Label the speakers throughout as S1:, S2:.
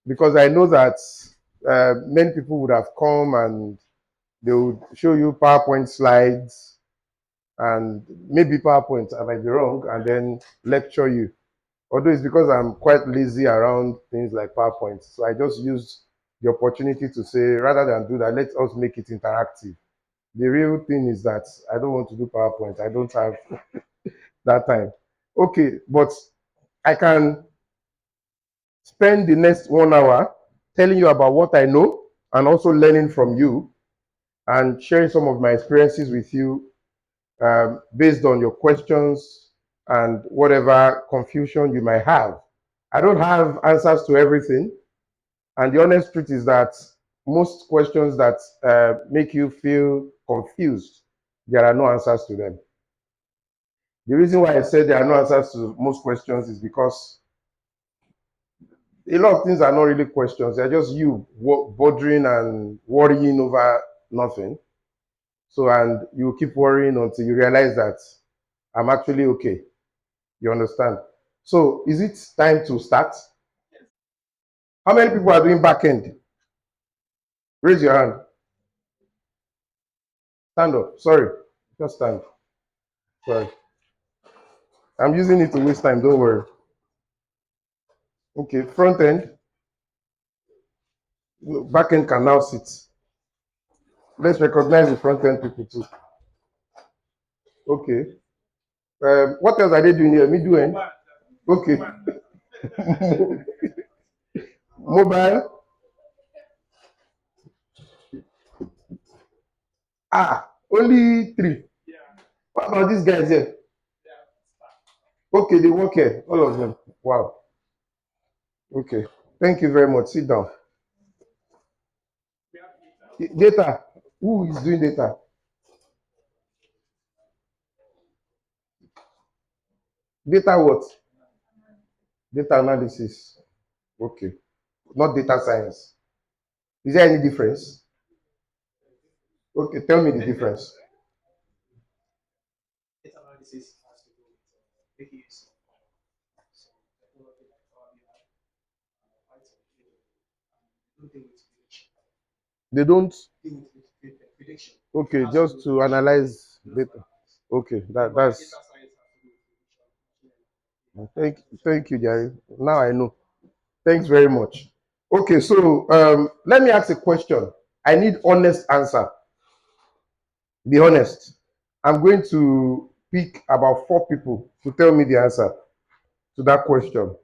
S1: because I know that many people would have come and they would show you PowerPoint slides and maybe PowerPoint, I might be wrong, and then lecture you. Although it's because I'm quite lazy around things like PowerPoint. So I just used the opportunity to say, rather than do that, let us make it interactive. The real thing is that I don't want to do PowerPoint. I don't have that time. Okay, but I can spend the next 1 hour telling you about what I know and also learning from you and sharing some of my experiences with you based on your questions and whatever confusion you might have. I don't have answers to everything. And the honest truth is that most questions that make you feel confused, there are no answers to them. The reason why I said there are no answers to most questions is because a lot of things are not really questions. They're just you bothering and worrying over nothing. So, and you keep worrying until you realize that I'm actually okay. You understand? So, is it time to start? How many people are doing backend? Raise your hand. Stand up. Sorry. Just stand. Sorry. I'm using it to waste time. Don't worry. Okay. Front end. Backend can now sit. Let's recognize the front end people too. Okay. What else are they doing here? Middle end. Okay. Mobile. Ah, only 3. What about these guys here? Okay, they work here, all of them. Wow. Okay. Thank you very much. Sit down. Data. Who is doing data? Data what? Data analysis. Okay. Not data science. Is there any difference? Okay, tell me the difference. They don't. Okay, just to analyze data. Okay, that's. Thank you, Jerry. Now I know. Thanks very much. Okay, so let me ask a question. I need honest answer. Be honest. I'm going to pick about 4 people to tell me the answer to that question.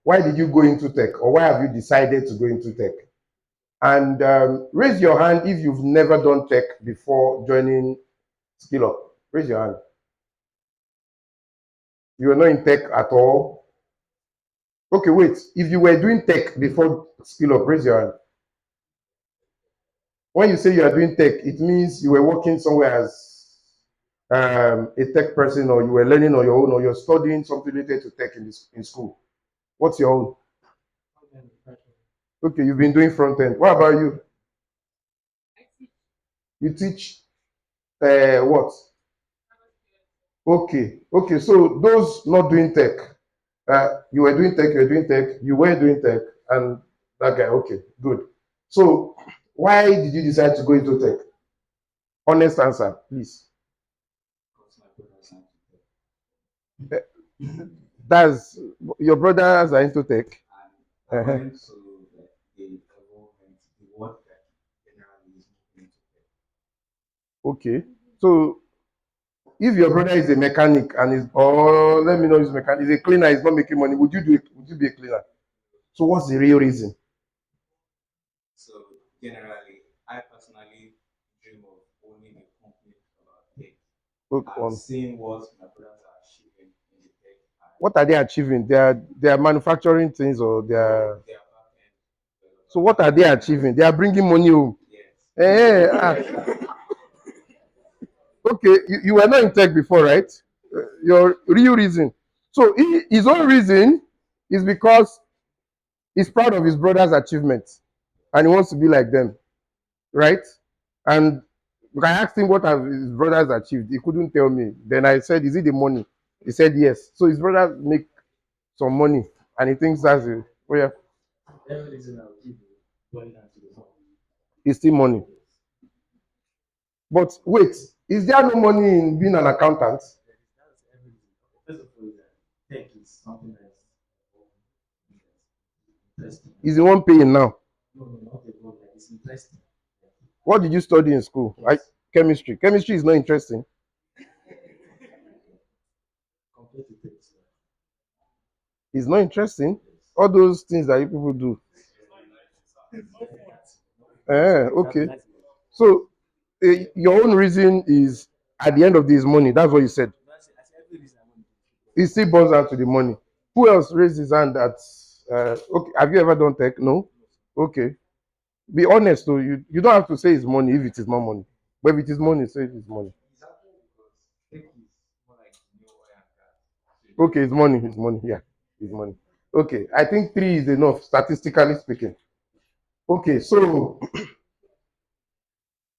S1: Why did you go into tech, or why have you decided to go into tech? And raise your hand if you've never done tech before joining Skillup. Raise your hand. You were not in tech at all. Okay, wait. If you were doing tech before Skillup, raise your hand. When you say you are doing tech, it means you were working somewhere as a tech person, or you were learning on your own, or you're studying something related to tech in school. What's your own? Okay, you've been doing front end. What about you? You teach what? Okay, okay. So those not doing tech, you were doing tech, you were doing tech, you were doing tech, and that guy. Okay, good. So why did you decide to go into tech? Honest answer, please. Eh, That's your brothers are into tech. Uh-huh. Okay. So if your brother is a mechanic and is, or let me know, he's a mechanic, he's a cleaner, he's not making money, would you do it? Would you be a cleaner? So what's the real reason? Look on. What are they achieving? They are manufacturing things, or they are. So what are they achieving? They are bringing money home. Okay, you were not in tech before, right? Your real reason. So his own reason is because he's proud of his brother's achievements and he wants to be like them, right? And I asked him what have his brothers achieved. He couldn't tell me. Then I said, "Is it the money?" He said yes. So his brothers make some money, and he thinks that's it. Oh yeah. It's still money. But wait, is there no money in being an accountant? Is the one paying now? What did you study in school? Chemistry. Chemistry is not interesting. It's not interesting. All those things that you people do. Okay. So your own reason is at the end of this money. That's what you said. It still boils down to the money. Who else raised his hand that okay, have you ever done tech? No? Okay. Be honest though, you don't have to say it's money if it is not money. But if it is money, say it is money. Okay, it's money, it's money, yeah. It's money. Okay, I think three is enough, statistically speaking. Okay, so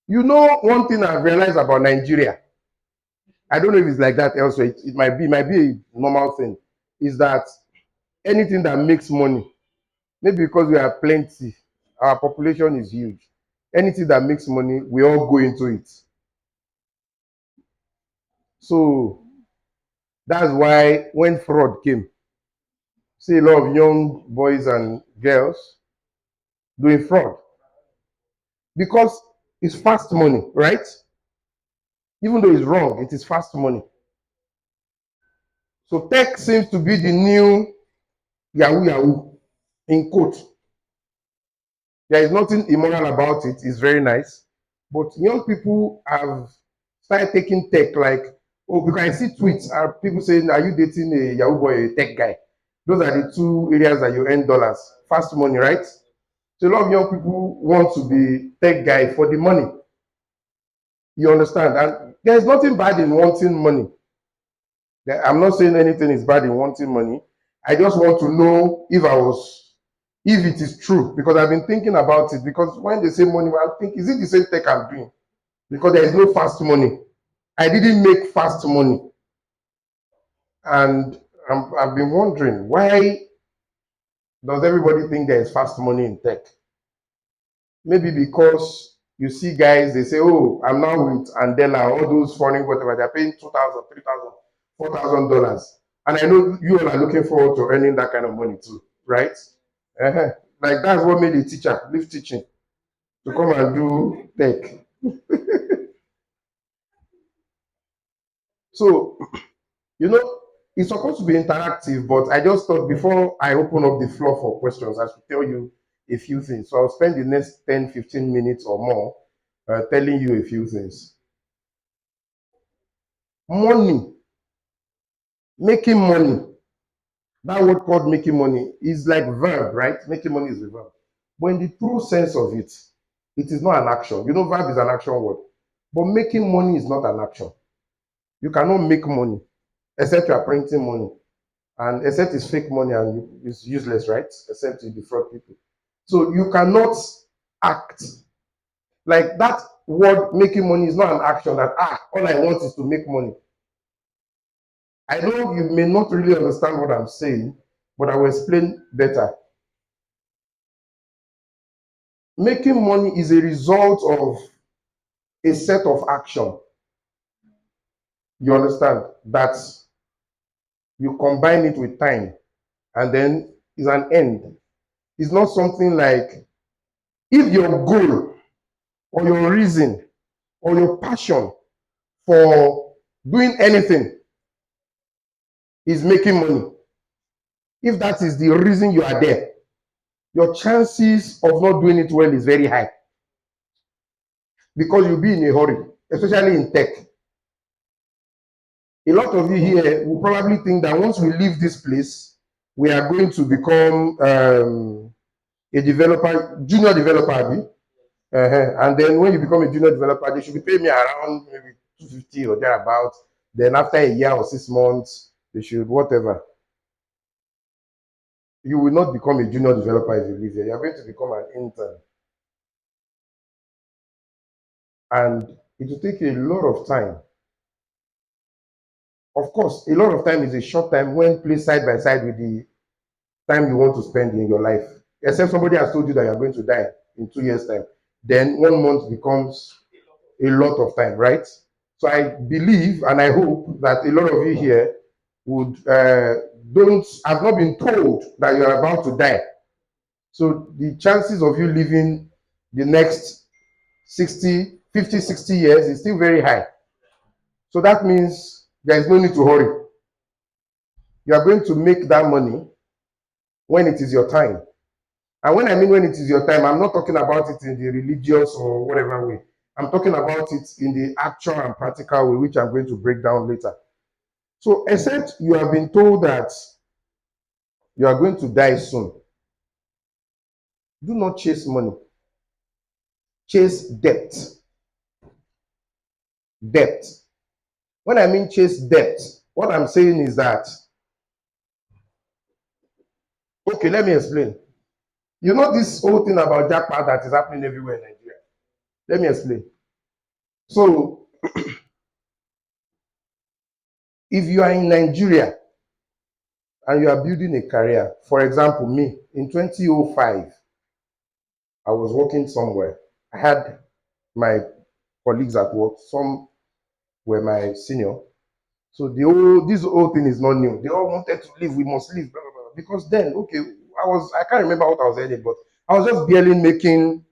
S1: you know one thing I've realized about Nigeria, I don't know if it's like that elsewhere, it might be a normal thing, is that anything that makes money, maybe because we are plenty, our population is huge. Anything that makes money, we all go into it. So that's why when fraud came, see a lot of young boys and girls doing fraud because it's fast money, right? Even though it's wrong, it is fast money. So tech seems to be the new Yahoo Yahoo in quote. There is nothing immoral about it. It's very nice. But young people have started taking tech like, oh, because I see tweets, are people saying, are you dating a Yahoo boy or a tech guy? Those are the two areas that you earn dollars. Fast money, right? So a lot of young people want to be tech guy for the money. You understand? And there's nothing bad in wanting money. I'm not saying anything is bad in wanting money. I just want to know if it is true, because I've been thinking about it. Because when they say money, I think, is it the same tech I'm doing? Because there is no fast money. I didn't make fast money. And I've been wondering, why does everybody think there is fast money in tech? Maybe because you see guys, they say, oh, I'm now with Andela, all those foreign whatever, they're paying 2,000, 3,000, $4,000. And I know you all are looking forward to earning that kind of money too, right? Uh-huh. Like that's what made a teacher leave teaching to come and do tech. So, you know, it's supposed to be interactive, but I just thought before I open up the floor for questions, I should tell you a few things. So I'll spend the next 10, 15 minutes or more telling you a few things. Money, making money, that word called making money is like verb, right? Making money is a verb. But in the true sense of it, it is not an action. You know, verb is an action word. But making money is not an action. You cannot make money except you are printing money. And except it's fake money and it's useless, right? Except you defraud people. So you cannot act. Like that word making money is not an action that, all I want is to make money. I know you may not really understand what I'm saying, but I will explain better. Making money is a result of a set of action. You understand? That you combine it with time and then is an end. It's not something like if your goal or your reason or your passion for doing anything is making money. If that is the reason you are there, your chances of not doing it well is very high because you'll be in a hurry, especially in tech. A lot of you here will probably think that once we leave this place, we are going to become a developer, junior developer. And then when you become a junior developer, they should be paying me around maybe 250 or thereabout. Then after a year or 6 months, they should whatever. You will not become a junior developer if you leave here. You are going to become an intern. And it will take a lot of time. Of course, a lot of time is a short time when placed side by side with the time you want to spend in your life. Except somebody has told you that you're going to die in 2 years' time. Then 1 month becomes a lot of time, right? So I believe and I hope that a lot of you here would don't have not been told that you are about to die. So the chances of you living the next 50, 60 years is still very high. So that means there is no need to hurry. You are going to make that money when it is your time. And when I mean when it is your time, I'm not talking about it in the religious or whatever way. I'm talking about it in the actual and practical way, which I'm going to break down later. So, except you have been told that you are going to die soon, do not chase money. Chase debt. Debt. When I mean chase debt, what I'm saying is that, okay, let me explain. You know this whole thing about jackpot that is happening everywhere in Nigeria. Let me explain. So, if you are in Nigeria and you are building a career, for example, me, in 2005, I was working somewhere. I had my colleagues at work. Some were my senior. So this whole thing is not new. They all wanted to leave. We must leave, blah, blah, blah. Because then, okay, I can't remember what I was earning, but I was just barely making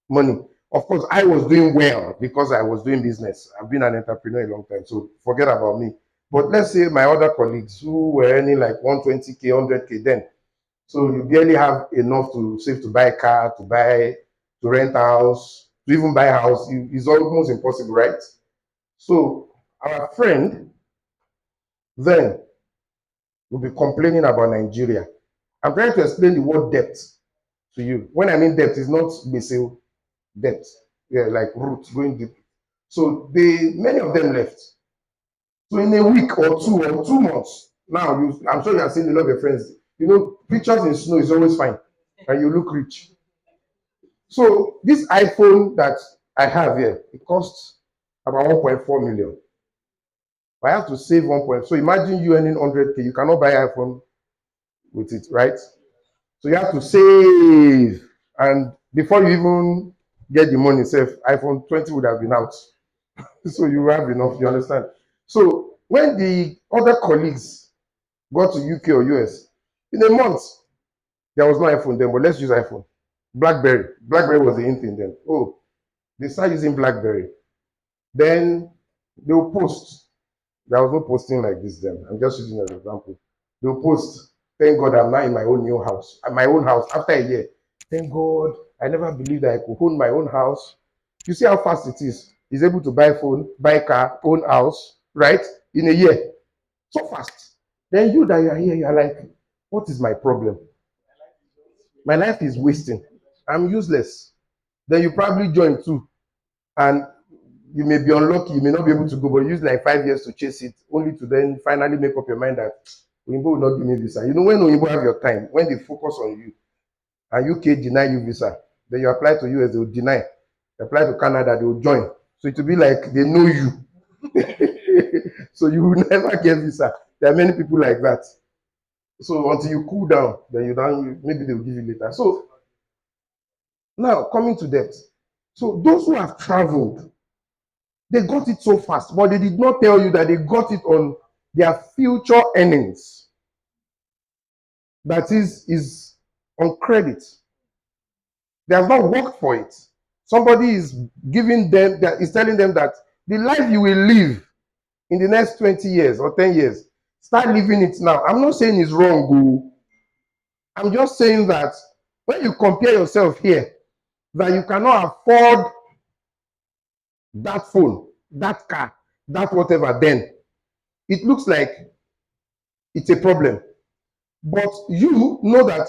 S1: money. Of course, I was doing well because I was doing business. I've been an entrepreneur a long time, so forget about me. But let's say my other colleagues who were earning like 120K, 100K then. So you barely have enough to save to buy a car, to rent a house, to even buy a house. It's almost impossible, right? So our friend then will be complaining about Nigeria. I'm trying to explain the word debt to you. When I mean debt, it's not basic debt. Yeah, like roots going deep. So many of them left. So in a week or 2 months, now I'm sure you have seen a lot of your friends. You know, pictures in snow is always fine, and you look rich. So this iPhone that I have here, it costs about 1.4 million. I have to save 1. So imagine you earning 100K, you cannot buy iPhone with it, right? So you have to save, and before you even get the money, save iPhone 20 would have been out. So you have enough, you understand? So when the other colleagues got to UK or US, in a month, there was no iPhone then, but let's use iPhone. BlackBerry. BlackBerry was the in thing then. Oh, they start using BlackBerry. Then they'll post. There was no posting like this then. I'm just using an example. They'll post, thank God I'm now in my own new house. At my own house after a year. Thank God, I never believed that I could own my own house. You see how fast it is. He's able to buy phone, buy car, own house, right? In a year. So fast. Then you that you are here, you are like, what is my problem? My life is wasting. I'm useless. Then you probably join too. And you may be unlucky, you may not be able to go, but use like 5 years to chase it, only to then finally make up your mind that Oyinbo will not give me visa. You know, when Oyinbo have your time, when they focus on you, and UK deny you visa, then you apply to US, they will deny. You apply to Canada, they will join. So it will be like they know you. So you will never get visa. There are many people like that. So until you cool down, then maybe they will give you later. So now coming to debt. So those who have traveled, they got it so fast, but they did not tell you that they got it on their future earnings. That is on credit. They have not worked for it. Somebody is giving them, that is telling them that the life you will live in the next 20 years or 10 years, start living it now. I'm not saying it's wrong. I'm just saying that when you compare yourself here, that you cannot afford that phone, that car, that whatever, then it looks like it's a problem. But you know that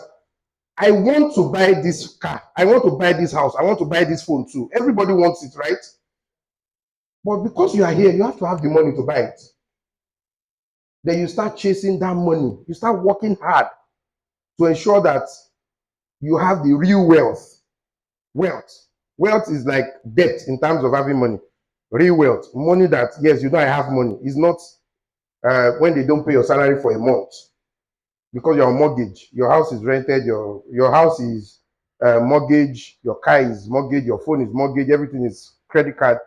S1: I want to buy this car, I want to buy this house, I want to buy this phone too. Everybody wants it, right? But because you are here, you have to have the money to buy it. Then you start chasing that money. You start working hard to ensure that you have the real wealth. Wealth is like debt in terms of having money. Real wealth, money that, yes, you know I have money. It's not when they don't pay your salary for a month. because you're on mortgage. Your house is rented, your house is mortgage, your car is mortgage, your phone is mortgage, everything is credit card.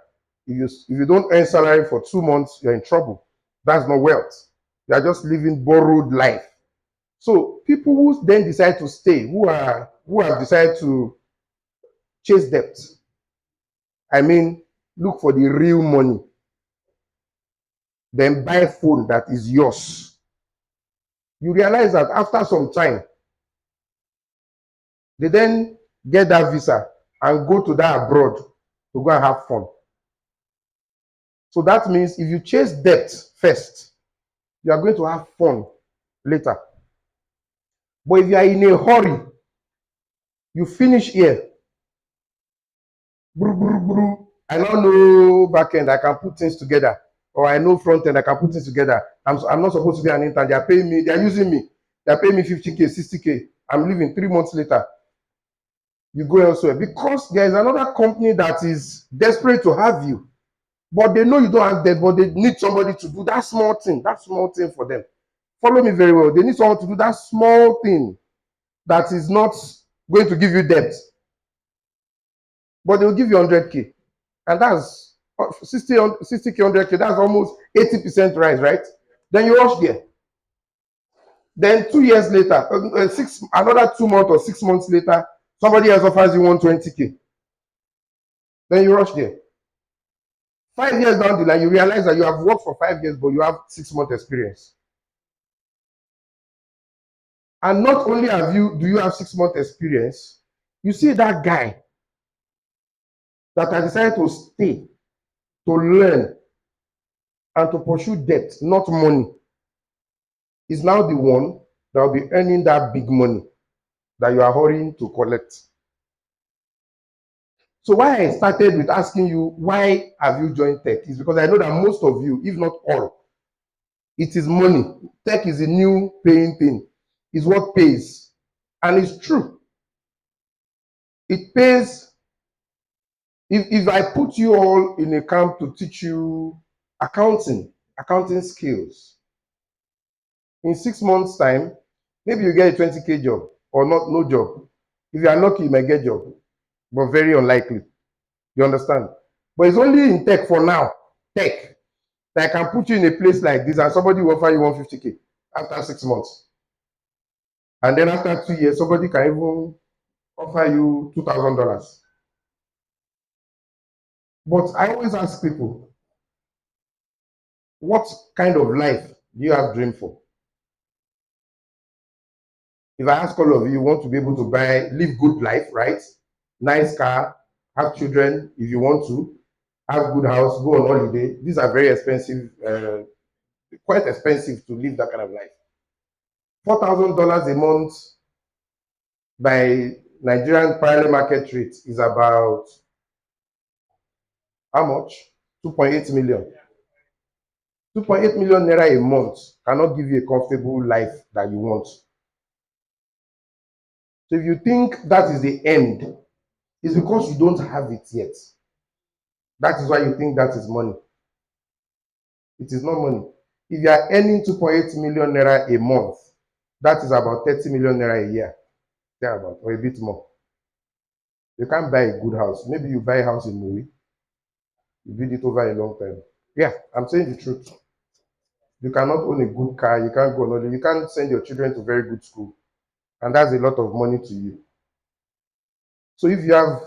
S1: If you don't earn salary for 2 months, you're in trouble. That's not wealth. You are just living borrowed life. So people who then decide to stay, who have decided to chase debt, I mean, look for the real money, then buy a phone that is yours. You realize that after some time, they then get that visa and go to that abroad to go and have fun. So that means if you chase debt first, you are going to have fun later. But if you are in a hurry, you finish here, I now know back end, I can put things together. Or I know front end, I can put things together. I'm not supposed to be an intern. They are paying me, they are using me. They are paying me 50K, 60K. I'm leaving 3 months later. You go elsewhere because there is another company that is desperate to have you. But they know you don't have debt, but they need somebody to do that small thing for them. Follow me very well. They need someone to do that small thing that is not going to give you debt. But they will give you 100K. And that's 60K, 100K. That's almost 80% rise, right? Then you rush there. Then 2 years later, another 2 months or 6 months later, somebody else offers you 120K. Then you rush there. 5 years down the line, you realize that you have worked for 5 years, but you have 6 months experience. And not only do you have 6 months experience, you see that guy that has decided to stay, to learn, and to pursue debt, not money, is now the one that will be earning that big money that you are hurrying to collect. So why I started with asking you, why have you joined tech, is because I know that most of you, if not all, it is money. Tech is a new paying thing. It's what pays. And it's true. It pays. If I put you all in a camp to teach you accounting skills, in 6 months' time, maybe you get a 20K job or no job. If you are lucky, you might get a job, but very unlikely. You understand? But it's only in tech for now, tech, that I can put you in a place like this and somebody will offer you 150K after 6 months. And then after 2 years, somebody can even offer you $2,000. But I always ask people, what kind of life do you have dream for? If I ask all of you, you want to be able to live good life, right? Nice car, have children if you want to, have good house, go on holiday. These are very expensive, quite expensive to live that kind of life. $4,000 a month by Nigerian parallel market rate is about how much? 2.8 million. 2.8 million naira a month cannot give you a comfortable life that you want. So if you think that is the end, it's because you don't have it yet. That is why you think that is money. It is not money. If you are earning 2.8 million naira a month, that is about 30 million naira a year, thereabout, or a bit more. You can't buy a good house. Maybe you buy a house in Muri, you build it over a long time. Yeah, I'm saying the truth. You cannot own a good car, you can't go on holiday, you can't send your children to very good school. And that's a lot of money to you. So if you have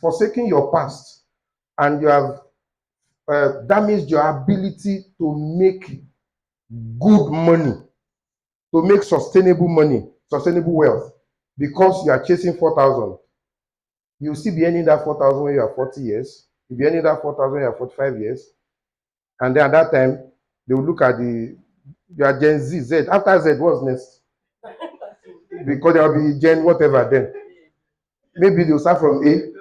S1: forsaken your past and you have damaged your ability to make good money, to make sustainable money, sustainable wealth, because you are chasing 4,000, you'll still be earning that 4,000 when you are 40 years. You'll be earning that 4,000 when you are 45 years. And then at that time, they will look at you are Gen Z, Z. After Z, what's next? Because there will be Gen whatever then. Maybe they'll start from A.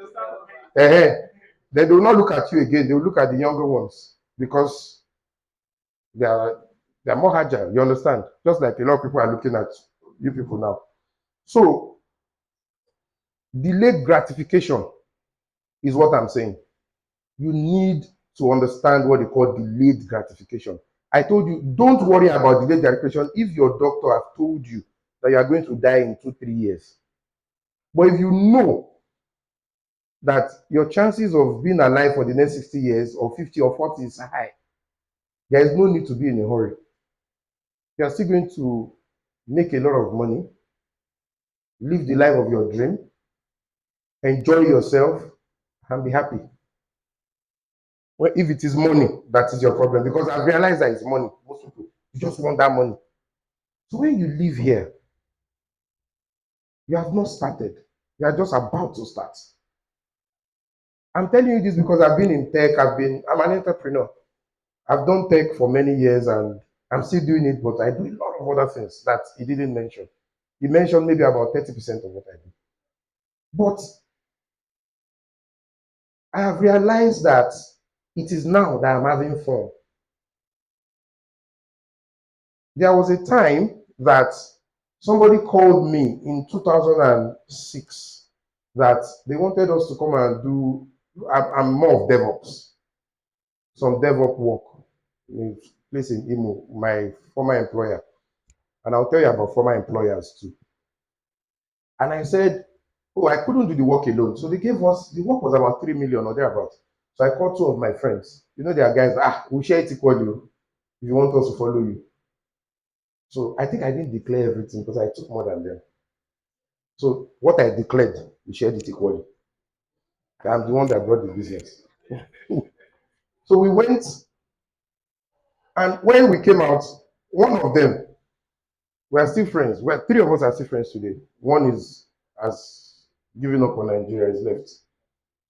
S1: Then they will not look at you again. They will look at the younger ones because they are more agile. You understand? Just like a lot of people are looking at you people now. So delayed gratification is what I'm saying. You need to understand what they call delayed gratification. I told you, don't worry about delayed gratification if your doctor has told you that you are going to die in 2-3 years. But if you know that your chances of being alive for the next 60 years or 50 or 40 is high, there is no need to be in a hurry. You are still going to make a lot of money, live the life of your dream, enjoy yourself, and be happy. Well, if it is money, that is your problem. Because I've realized that it's money. Most people, you just want that money. So when you live here, you have not started. You are just about to start. I'm telling you this because I've been in tech. I'm an entrepreneur. I've done tech for many years and I'm still doing it, but I do a lot of other things that he didn't mention. He mentioned maybe about 30% of what I do. But I have realized that it is now that I'm having fun. There was a time that somebody called me in 2006 that they wanted us to come and do, I'm more of DevOps, some DevOps work in a place in Imo, my former employer. And I'll tell you about former employers too. And I said, oh, I couldn't do the work alone. So they gave us, the work was about 3 million or thereabouts. So I called two of my friends. You know, there are guys, we'll share it equally if you want us to follow you. So I think I didn't declare everything because I took more than them. So what I declared, we shared it equally. I'm the one that brought the business. So we went, and when we came out, one of them, we are still friends. Well, three of us are still friends today. One has given up on Nigeria, is left.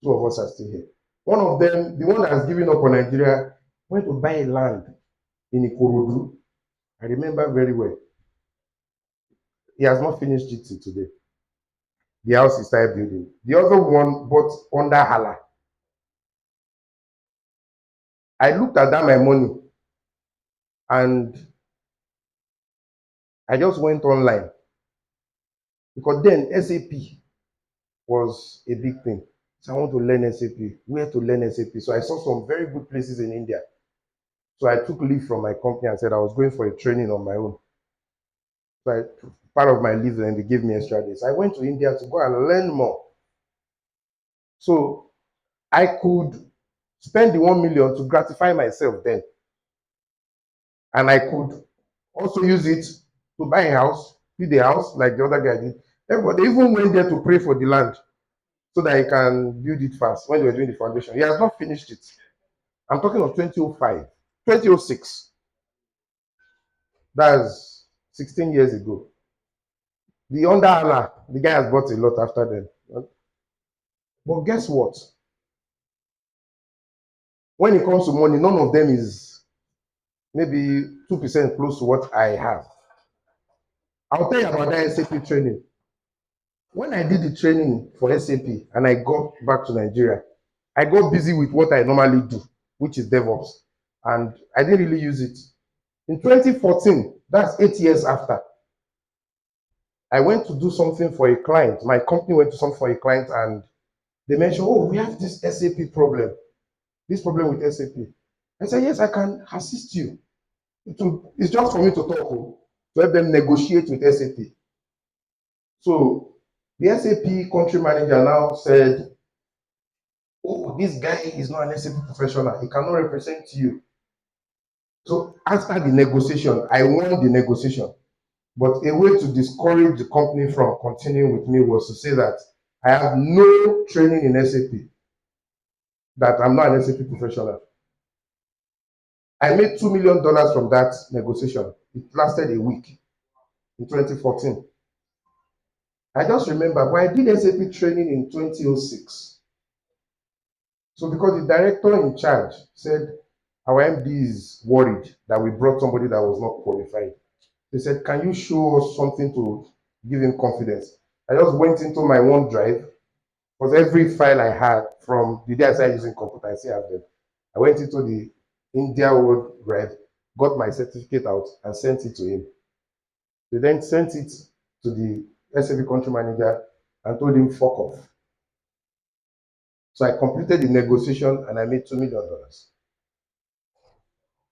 S1: Two of us are still here. One of them, the one that has given up on Nigeria, went to buy land in Ikorodu. I remember very well. He has not finished it till today. The house he started building. The other one bought under Hala. I looked at that my money and I just went online because then SAP was a big thing. So I want to learn SAP. Where to learn SAP? So I saw some very good places in India. So I took leave from my company and said I was going for a training on my own. So part of my leave, and they gave me extra days. I went to India to go and learn more. So I could spend the 1 million to gratify myself then. And I could also use it to buy a house, build a house like the other guy did. Everybody even went there to pray for the land so that he can build it fast when they were doing the foundation. He has not finished it. I'm talking of 2005, 2006. That's 16 years ago. The under Allah, the guy has bought a lot after then. But guess what? When it comes to money, none of them is maybe 2% close to what I have. I'll tell you about that SAP training. When I did the training for SAP and I got back to Nigeria, I got busy with what I normally do, which is DevOps. And I didn't really use it. In 2014, that's 8 years after, I went to do something for a client. My company went to something for a client and they mentioned, oh, we have this SAP problem, this problem with SAP. I said, yes, I can assist you. It's just for me to talk, to help them negotiate with SAP. So the SAP country manager now said, oh, this guy is not an SAP professional. He cannot represent you. So after the negotiation, I won the negotiation. But a way to discourage the company from continuing with me was to say that I have no training in SAP, that I'm not an SAP professional. I made $2 million from that negotiation. It lasted a week in 2014. I just remember, but I did SAP training in 2006. So because the director in charge said, our MD is worried that we brought somebody that was not qualified. They said, can you show us something to give him confidence? I just went into my OneDrive, because every file I had from the day I started using computer, I still have them. I went into the India OneDrive, got my certificate out, and sent it to him. They then sent it to the SAP country manager and told him, fuck off. So I completed the negotiation and I made $2 million.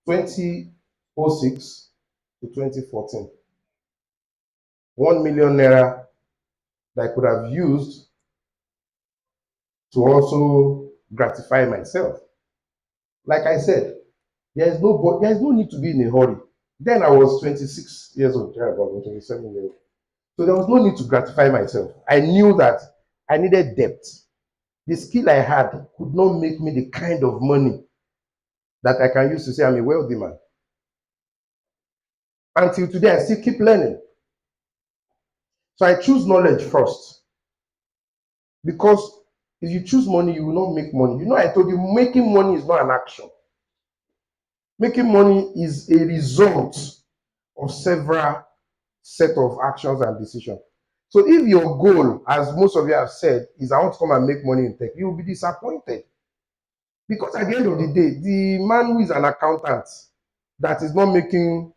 S1: 2006 to 2014. 1 million naira that I could have used to also gratify myself. Like I said, there is no need to be in a hurry. Then I was 26 years old, about 27 years old. So there was no need to gratify myself. I knew that I needed depth. The skill I had could not make me the kind of money that I can use to say I'm a wealthy man. Until today, I still keep learning. So I choose knowledge first. Because if you choose money, you will not make money. You know, I told you, making money is not an action. Making money is a result of several set of actions and decisions. So if your goal, as most of you have said, is I want to come and make money in tech, you will be disappointed. Because at the end of the day, the man who is an accountant that is not making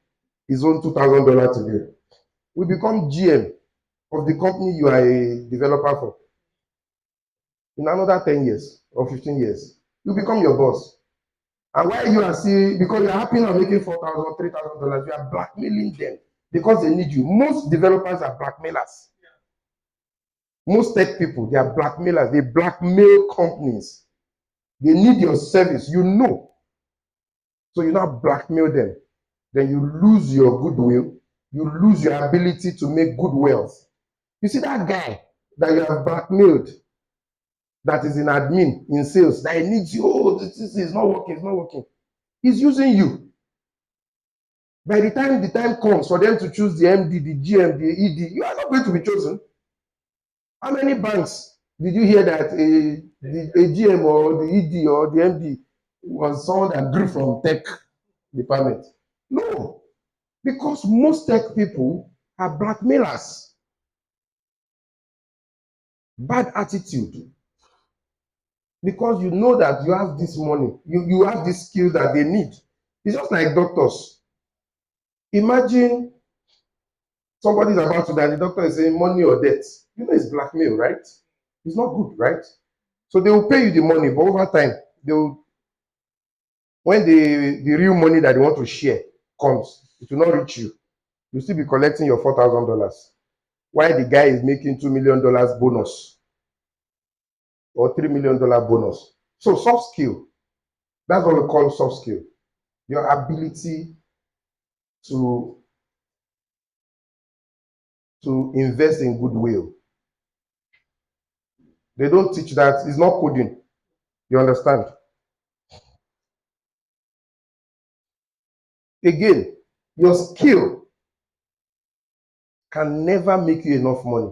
S1: his own $2,000 today will become GM of the company you are a developer for. In another 10 years or 15 years, you become your boss. And while you are still, because you are happy now making $4,000, $3,000, you are blackmailing them because they need you. Most developers are blackmailers. Most tech people, they are blackmailers. They blackmail companies. They need your service, you know. So you now blackmail them. Then you lose your goodwill. You lose your ability to make good wealth. You see that guy that you have blackmailed, that is in admin, in sales, that he needs you. Oh, this is not working, it's not working. He's using you. By the time comes for them to choose the MD, the GM, the ED, you are not going to be chosen. How many banks did you hear that a GM or the ED or the MD was someone that grew from tech department? No, because most tech people are blackmailers. Bad attitude. Because you know that you have this money, you have this skill that they need. It's just like doctors. Imagine somebody's about to die, the doctor is saying money or death. You know it's blackmail, right? It's not good, right? So they will pay you the money, but over time, they will, when the real money that they want to share comes, it will not reach you. You'll still be collecting your $4,000. While the guy is making $2 million bonus or $3 million bonus. So soft skill, that's what we call soft skill. Your ability to invest in goodwill. They don't teach that. It's not coding. You understand? Again, your skill can never make you enough money.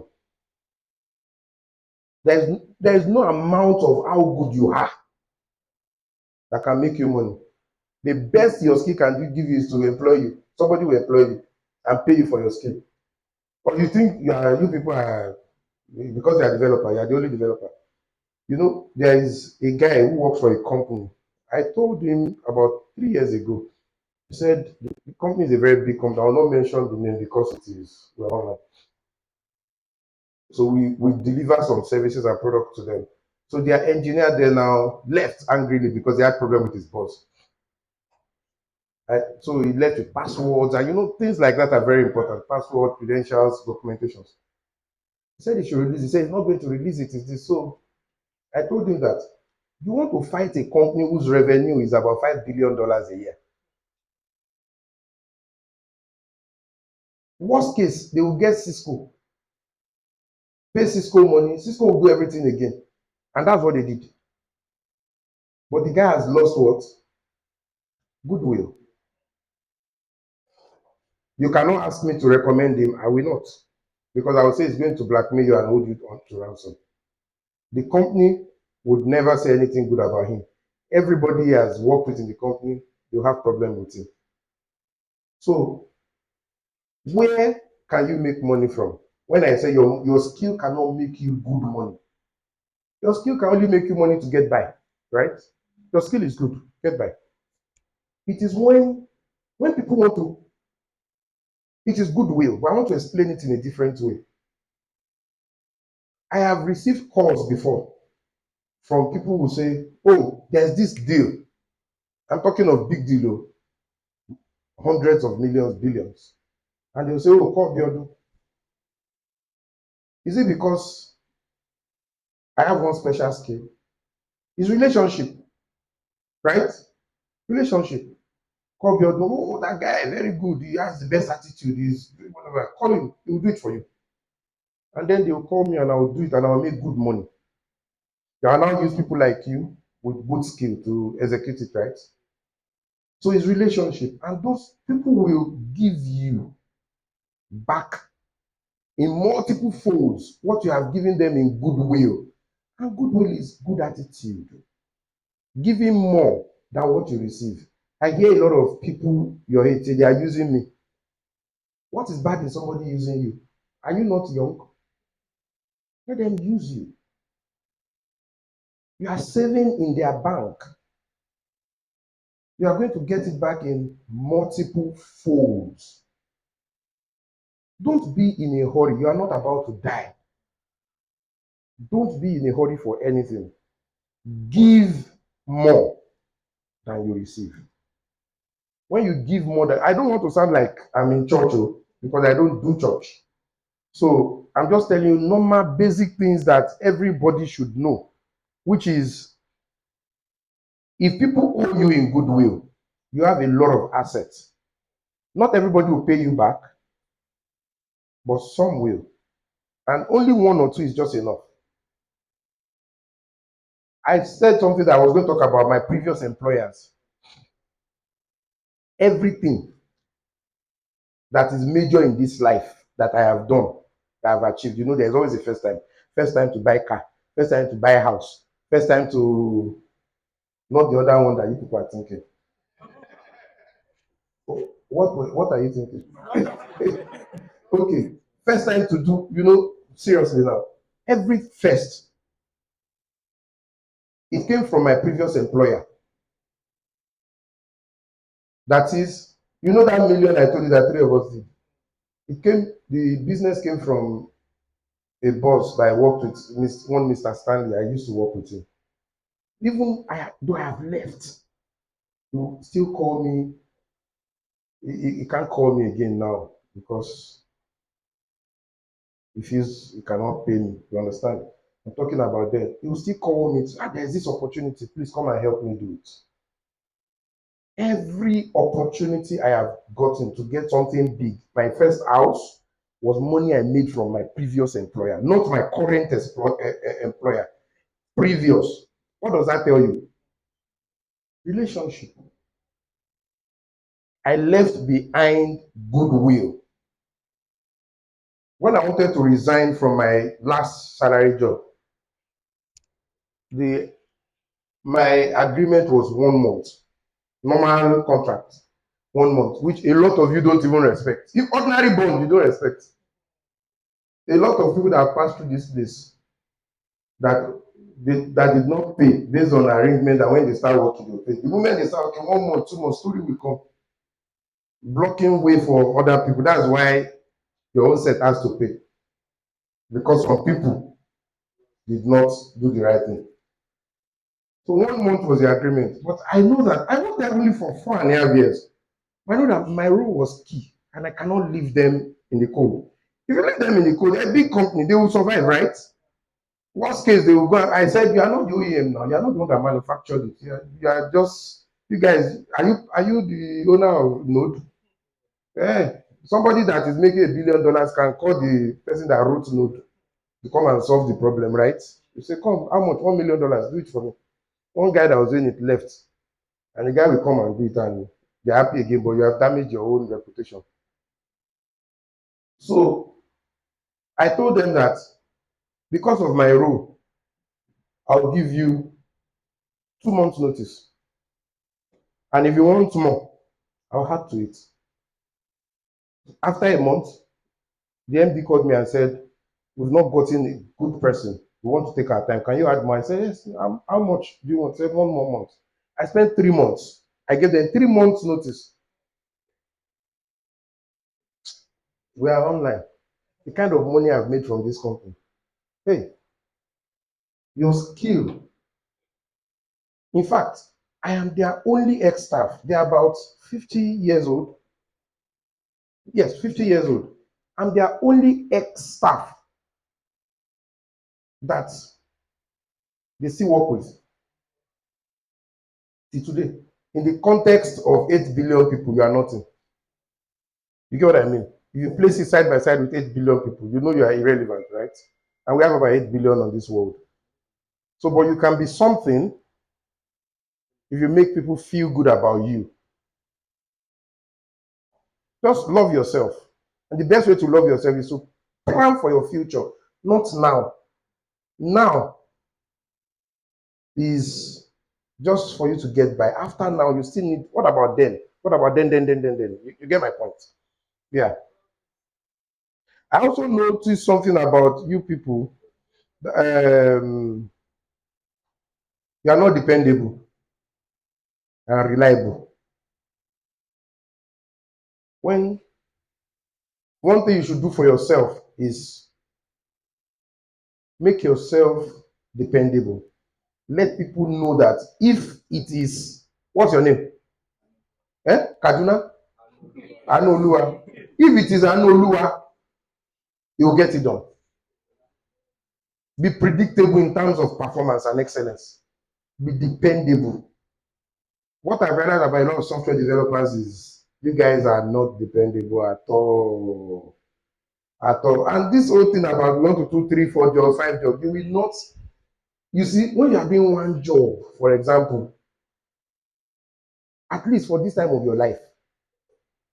S1: There's no amount of how good you are that can make you money. The best your skill can give you is to employ you. Somebody will employ you and pay you for your skill. But you think you people are, because you are a developer, you are the only developer. You know, there is a guy who works for a company. I told him about 3 years ago. He said the company is a very big company. I will not mention the name because it is well online. So we deliver some services and products to them. So their engineer there now left angrily because they had problem with his boss. So he left with passwords and things like that are very important. Password, credentials, documentations. He said he should release it. He said he's not going to release it. Is this so? I told him that you want to fight a company whose revenue is about $5 billion a year. Worst case, they will get Cisco. Pay Cisco money. Cisco will do everything again. And that's what they did. But the guy has lost what? Goodwill. You cannot ask me to recommend him. I will not. Because I will say he's going to blackmail you and hold you on to ransom. The company would never say anything good about him. Everybody he has worked with in the company, they'll have problem with him. So, where can you make money from? When I say your skill cannot make you good money. Your skill can only make you money to get by, right? Your skill is good, get by. It is when people want to, it is goodwill, but I want to explain it in a different way. I have received calls before from people who say, oh, there's this deal. I'm talking of big deal, hundreds of millions, billions. And they'll say, oh, call Abiodun. Is it because I have one special skill? It's relationship, right? Relationship. Call Abiodun, oh, that guy, very good. He has the best attitude. He's whatever. Call him, he will do it for you. And then they will call me and I will do it and I will make good money. They will now use people like you with good skill to execute it, right? So it's relationship. And those people will give you back in multiple folds what you have given them in goodwill. And goodwill is good attitude. Giving more than what you receive. I hear a lot of people your age say they are using me. What is bad in somebody using you? Are you not young? Let them use you. You are saving in their bank. You are going to get it back in multiple folds. Don't be in a hurry. You are not about to die. Don't be in a hurry for anything. Give more than you receive. When you give more than, I don't want to sound like I'm in church because I don't do church. So I'm just telling you normal basic things that everybody should know, which is if people owe you in goodwill, you have a lot of assets. Not everybody will pay you back, but some will. And only one or two is just enough. I said something that I was going to talk about my previous employers. Everything that is major in this life that I have done, that I have achieved, you know, there's always a first time. First time to buy a car, first time to buy a house, first time to, not the other one that you people are thinking. What are you thinking? Okay, first time to do, you know, seriously now, every first, it came from my previous employer. That is, you know that million I told you that three of us did. It came, the business came from a boss that I worked with, one Mr. Stanley. I used to work with him. Even though I have left, he will still call me. He can't call me again now because he feels he cannot pay me. You understand? I'm talking about that. He will still call me. There's this opportunity. Please come and help me do it. Every opportunity I have gotten to get something big, my first house was money I made from my previous employer, not my current employer. Previous. What does that tell you? Relationship. I left behind goodwill. When I wanted to resign from my last salary job, my agreement was 1 month. Normal contract. 1 month, which a lot of you don't even respect. If ordinary bond, you don't respect. A lot of people that have passed through this place that did not pay based on arrangement that when they start working, they pay. The moment they start working, 1 month, 2 months, story will come. Blocking way for other people. That's why your own set has to pay. Because some people did not do the right thing. So 1 month was the agreement. But I know that I worked there only for 4.5 years. I know that my role was key and I cannot leave them in the cold. If you leave them in the cold, a big company, they will survive, right? Worst case, they will go. I said, you are not the OEM now. You are not the one that manufactured it. You are just, you guys, are you the owner of Node? Eh, somebody that is making $1 billion can call the person that wrote Node to come and solve the problem, right? You say, come, how much? $1 million, do it for me. One guy that was doing it left, and the guy will come and do it, and they're happy again, but you have damaged your own reputation. So I told them that because of my role, I'll give you 2 months notice. And if you want more, I'll add to it. After a month, the MD called me and said, we've not gotten a good person. We want to take our time. Can you add more? I said, yes. How much do you want? I said, 1 more month. I spent 3 months. I gave them 3 months notice. We are online. The kind of money I've made from this company. Hey, your skill. In fact, I am their only ex-staff. They're about 50 years old. Yes, 50 years old. I'm their only ex-staff that they still work with till today. In the context of 8 billion people, you are nothing. You get what I mean? You place it side by side with 8 billion people, you know you are irrelevant, right? And we have about 8 billion on this world. So, but you can be something if you make people feel good about you. Just love yourself. And the best way to love yourself is to plan for your future, not now. Now is just for you to get by. After now, you still need, what about then? What about then? You get my point? Yeah. I also noticed something about you people. You are not dependable and reliable. When one thing you should do for yourself is make yourself dependable. Let people know that if it is, what's your name? Kaduna? Anoluwa. If it is Anoluwa, you will get it done. Be predictable in terms of performance and excellence. Be dependable. What I've realized about a lot of software developers is you guys are not dependable at all. At all. And this whole thing about 1 to 2, 3, 4 jobs, 5 jobs, you will not. You see, when you are doing one job, for example, at least for this time of your life,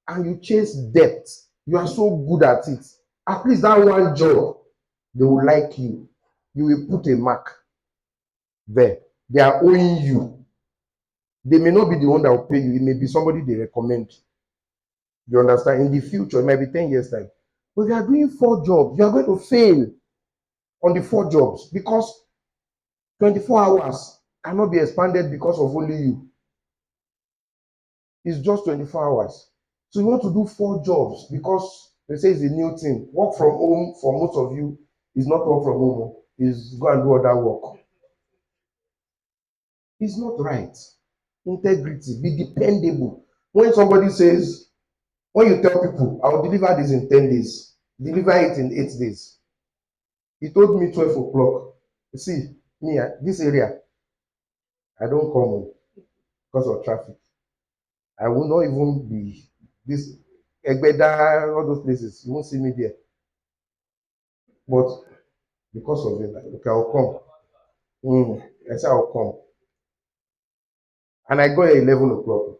S1: and you chase depth, you are so good at it. At least that one job, they will like you. You will put a mark there. They are owing you. They may not be the one that will pay you. It may be somebody they recommend. You understand? In the future, it might be 10 years time. But if you are doing 4 jobs, you are going to fail on the 4 jobs because 24 hours cannot be expanded because of only you. It's just 24 hours. So you want to do 4 jobs because they say it's a new thing. Work from home for most of you is not work from home. Is go and do other work. It's not right. Integrity, be dependable. When somebody says, when you tell people, I will deliver this in 10 days, deliver it in 8 days. He told me 12 o'clock. You see, me, this area, I don't come home because of traffic. I will not even be this Egbeda, all those places. You won't see me there. But because of it, okay, I'll come. I said I'll come. And I go at 11 o'clock.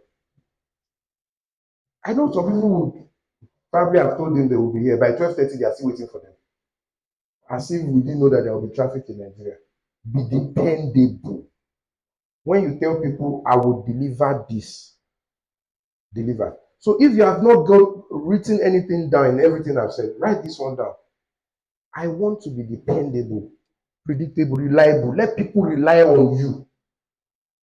S1: I know some people would probably have told them they will be here. By 12:30, they are still waiting for them. As if we didn't know that there will be traffic in Nigeria. Be dependable. When you tell people, I will deliver this, deliver. So if you have not written anything down in everything I've said, write this one down. I want to be dependable, predictable, reliable. Let people rely on you.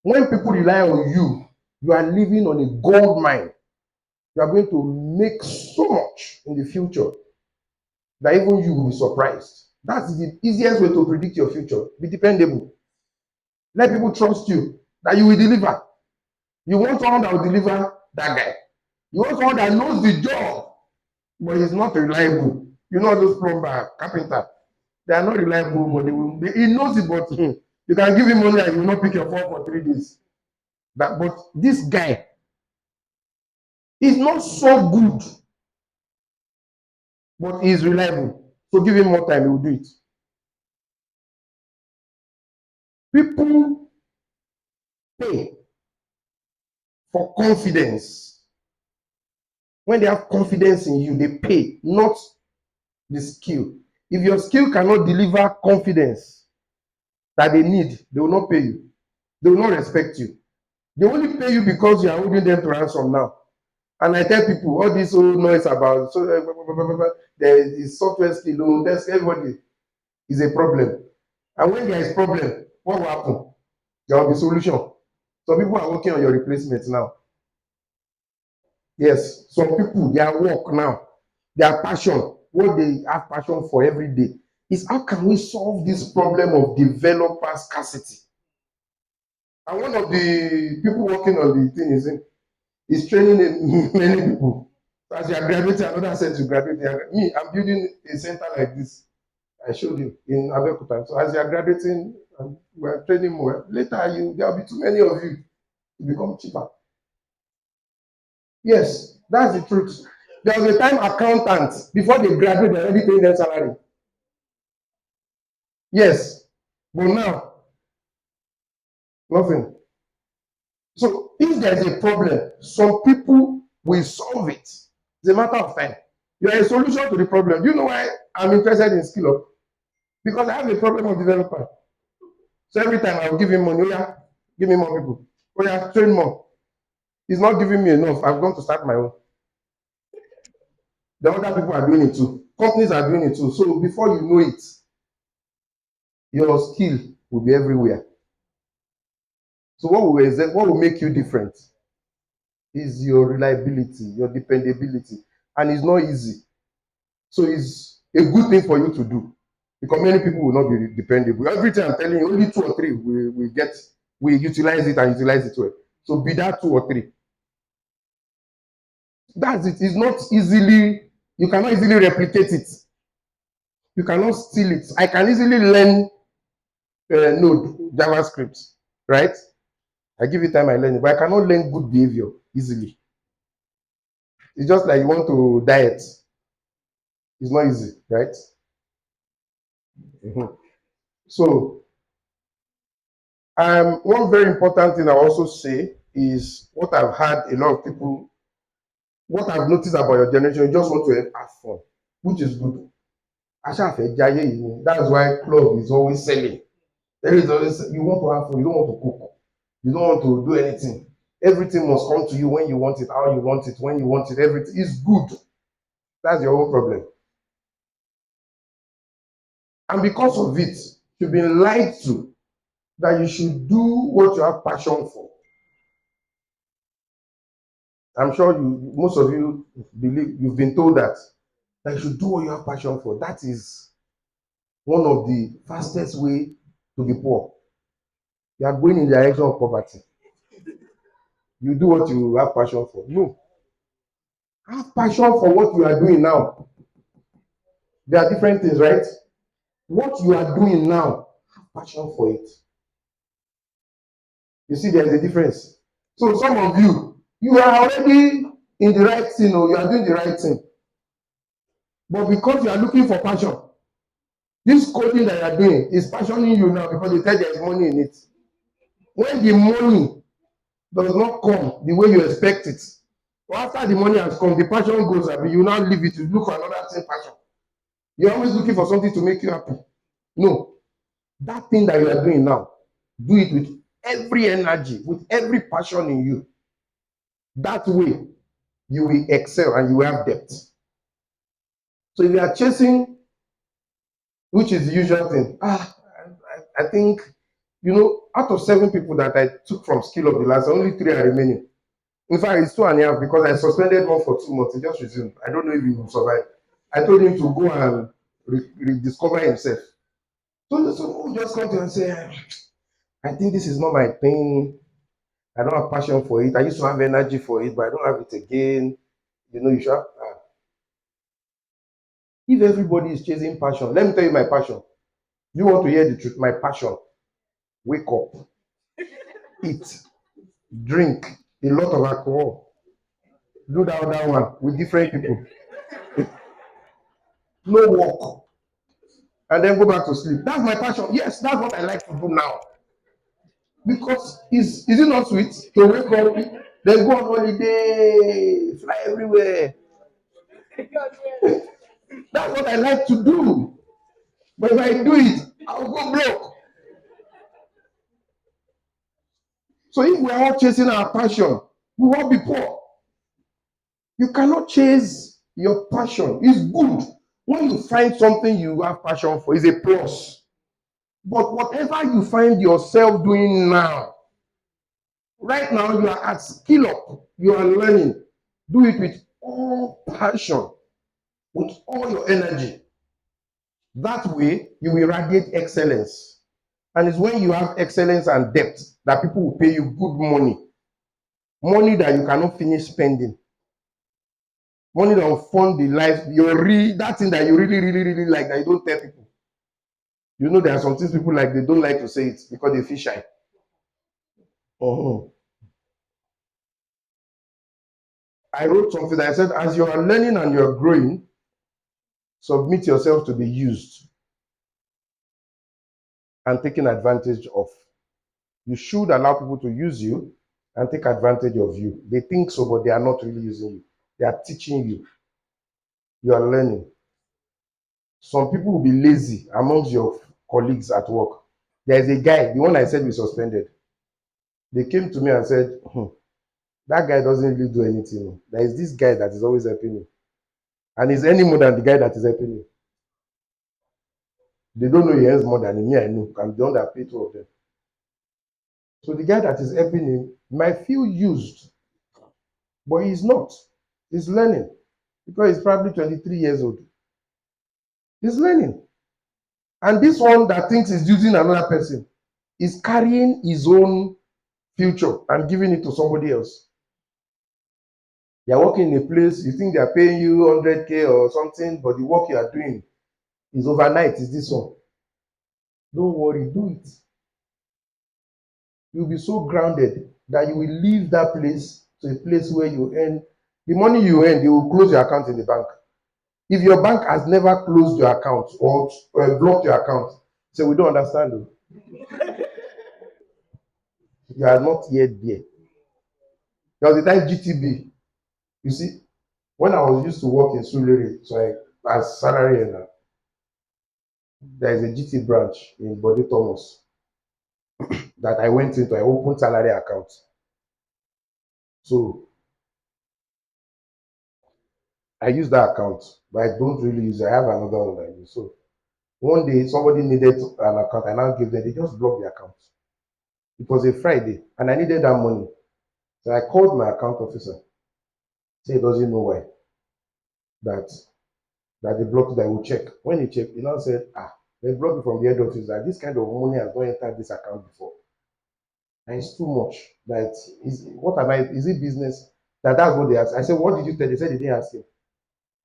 S1: When people rely on you, you are living on a gold mine. You are going to make so much in the future that even you will be surprised. That's the easiest way to predict your future. Be dependable. Let people trust you that you will deliver. You want someone that will deliver, that guy. You want someone that knows the job, but he's not reliable. You know those plumber, carpenter. They are not reliable, but he knows it, but you can give him money and he will not pick your phone for 3 days. But this guy is not so good, but he is reliable. So give him more time, he will do it. People pay for confidence. When they have confidence in you, they pay, not the skill. If your skill cannot deliver confidence that they need, they will not pay you. They will not respect you. They only pay you because you are holding them to ransom now. And I tell people, all this old noise about there is software skill, there's everybody is a problem. And when there is problem, what will happen? There will be solution. Some people are working on your replacement now. Yes, some people, their work now, their passion, what they have passion for every day is how can we solve this problem of developer scarcity? And one of the people working on the thing is training many people. So as you are graduating, another set to graduate. Me, I'm building a center like this. I showed you in Abiodun. So as you are graduating, we are training more. Later, there will be too many of you to become cheaper. Yes, that's the truth. There was a time accountants, before they graduate, they're already paying their salary. Yes, but now, nothing. So if there's a problem, some people will solve it. It's a matter of time. You are a solution to the problem. Do you know why I'm interested in Skillup? Because I have a problem of developer. So every time I will give him money, oh yeah, give me more people. Oh yeah, train more. He's not giving me enough. I'm going to start my own. The other people are doing it too. Companies are doing it too. So before you know it, your skill will be everywhere. So what will make you different is your reliability, your dependability, and it's not easy. So it's a good thing for you to do because many people will not be dependable. Everything I'm telling you, only 2 or 3 we utilize it and utilize it well. So be that 2 or 3. That's it. It's not easily, you cannot easily replicate it. You cannot steal it. I can easily learn Node, JavaScript, right? I give it time, I learn it, but I cannot learn good behavior easily. It's just like you want to diet. It's not easy, right? Mm-hmm. So, one very important thing I also say is what I've had a lot of people, what I've noticed about your generation, you just want to have fun, which is good. That's why club is always selling. There is always, you want to have fun, you don't want to cook, you don't want to do anything. Everything must come to you when you want it, how you want it, when you want it, everything is good. That's your own problem. And because of it, you've been lied to that you should do what you have passion for. I'm sure most of you believe you've been told that you should do what you have passion for. That is one of the fastest way to be poor. You are going in the direction of poverty. You do what you have passion for. No. Have passion for what you are doing now. There are different things, right? What you are doing now, have passion for it. You see, there's a difference. So some of you are already in the right thing, or you are doing the right thing. But because you are looking for passion, this coding that you are doing is passioning you now because they tell there is money in it. When the money does not come the way you expect it, or after the money has come, the passion goes, you now leave it, you look for another thing passion. You're always looking for something to make you happy. No, that thing that you are doing now, do it with every energy, with every passion in you. That way, you will excel and you will have depth. So if you are chasing, which is the usual thing, I think, out of 7 people that I took from Skillup the last, only 3 are remaining. In fact, it's 2.5 because I suspended one for 2 months. He just resumed. I don't know if he will survive. I told him to go and rediscover himself. So just come to and say, I think this is not my thing. I don't have passion for it. I used to have energy for it, but I don't have it again. You should have. If everybody is chasing passion, let me tell you my passion. You want to hear the truth? My passion. Wake up, eat, drink a lot of alcohol, do that other one with different people, no work, and then go back to sleep. That's my passion. Yes, that's what I like to do now. Because is it not sweet to wake up, then go on holiday, fly everywhere? That's what I like to do. But if I do it, I'll go broke. So if we are all chasing our passion, we won't be poor. You cannot chase your passion. It's good. When you find something you have passion for, it's a plus. But whatever you find yourself doing now, right now you are at Skillup, you are learning. Do it with all passion, with all your energy. That way, you will radiate excellence. And it's when you have excellence and depth that people will pay you good money. Money that you cannot finish spending. Money that will fund the life, that thing that you really, really, really like that you don't tell people. You know, there are some things people like, they don't like to say it because they feel shy. I wrote something that I said, as you are learning and you're growing, submit yourself to be used and taken advantage of. You should allow people to use you and take advantage of you. They think so, but they are not really using you. They are teaching you. You are learning. Some people will be lazy amongst your colleagues at work. There is a guy, the one I said we suspended. They came to me and said, that guy doesn't really do anything. There is this guy that is always helping me. And he's any more than the guy that is helping me. They don't know he earns more than me, I know. I'm the one that paid two of them. So the guy that is helping him might feel used, but he's not. He's learning because he's probably 23 years old. He's learning. And this one that thinks he's using another person is carrying his own future and giving it to somebody else. You're working in a place, you think they're paying you 100K or something, but the work you are doing is overnight, is this one. Don't worry, do it. You'll be so grounded that you will leave that place to a place where you earn the money you earn. They will close your account in the bank. If your bank has never closed your account or blocked your account, say we don't understand though. You are not yet there. There was a time GTB. You see, when I was used to work in Sulere, so as salary earner, there is a GT branch in Bode Thomas that I went into. I opened salary account. So I use that account, but I don't really use it. I have another one I use. So one day somebody needed an account, I now gave them, they just blocked the account. It was a Friday and I needed that money. So I called my account officer. Say he doesn't know why. That they blocked it, I will check. When he checked, he now said, they blocked it from the head office that this kind of money has not entered this account before. And it's too much. That is what am I? Is it business? That's what they asked. I said, what did you tell? They said they didn't ask him.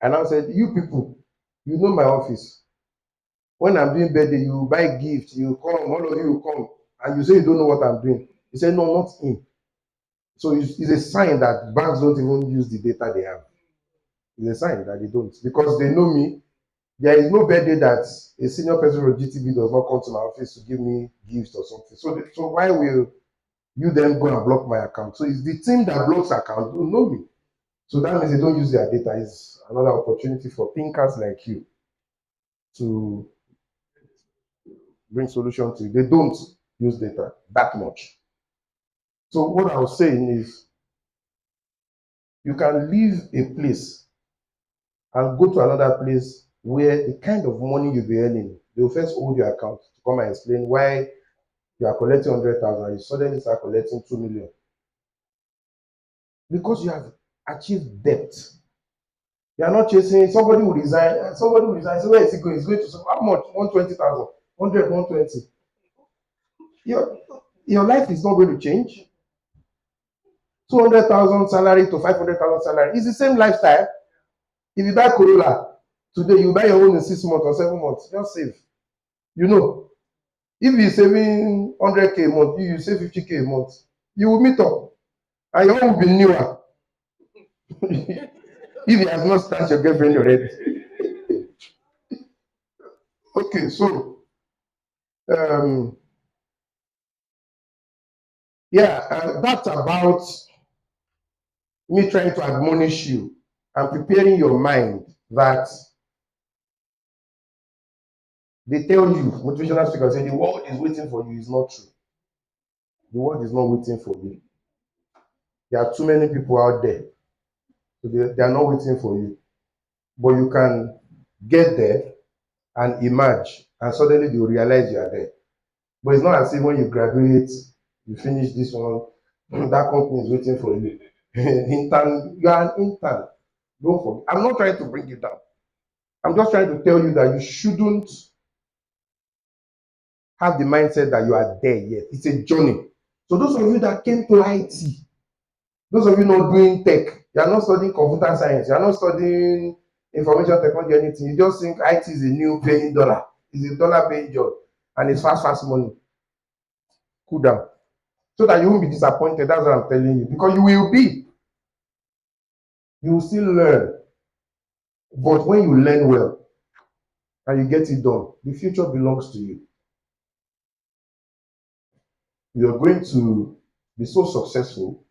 S1: And I said, you people, you know my office. When I'm doing birthday, you buy gifts, you come, all of you come, and you say you don't know what I'm doing. He said, no, not him. So it's a sign that banks don't even use the data they have. It's a sign that they don't. Because they know me. There is no birthday that a senior person from GTB does not come to my office to give me gifts or something. So why will you then go and block my account? So it's the team that blocks account don't know me. So that means they don't use their data. It's another opportunity for thinkers like you to bring solution to it. They don't use data that much. So what I was saying is you can leave a place and go to another place where the kind of money you'll be earning, they will first hold your account to come and explain why you are collecting 100,000 and you suddenly start collecting 2 million. Because you have achieved depth. You are not chasing, somebody will resign, say, where is he going? He's going to, how much? 120,000, 100, 120. Your life is not going to change. 200,000 salary to 500,000 salary. It's the same lifestyle. If you buy Corolla today, you buy your own in 6 months or 7 months. Just save. You know, if you're saving 100K a month, you save 50K a month. You will meet up. And your own will be newer. If you have not started your girlfriend already. Okay, so that's about me trying to admonish you and preparing your mind that they tell you, motivational speakers say the world is waiting for you is not true. The world is not waiting for you. There are too many people out there. So they are not waiting for you. But you can get there and emerge, and suddenly you realize you are there. But it's not as if when you graduate, you finish this one, that company is waiting for you. Intern, you are an intern. Don't forget. I'm not trying to bring you down. I'm just trying to tell you that you shouldn't have the mindset that you are there yet. It's a journey. So those of you that came to IT, those of you not doing tech, you are not studying computer science, you are not studying information technology or anything, you just think IT is a new paying dollar. it's a dollar-based job and it's fast money. Cool down. So that you won't be disappointed. That's what I'm telling you. Because you will be. You will still learn. But when you learn well and you get it done, the future belongs to you. You're going to be so successful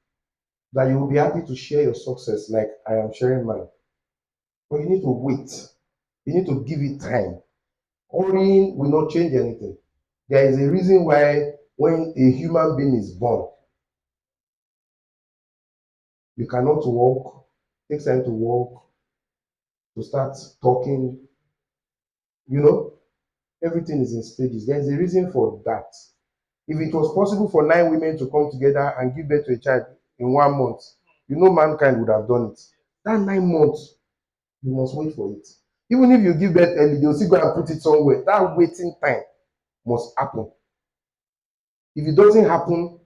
S1: that you will be happy to share your success like I am sharing mine. But you need to wait. You need to give it time. Hurrying will not change anything. There is a reason why when a human being is born, you cannot walk, takes time to walk, to start talking, you know, everything is in stages. There is a reason for that. If it was possible for 9 women to come together and give birth to a child in 1 month, you know mankind would have done it. That 9 months, you must wait for it. Even if you give birth early, they'll still go and put it somewhere. That waiting time must happen. If it doesn't happen,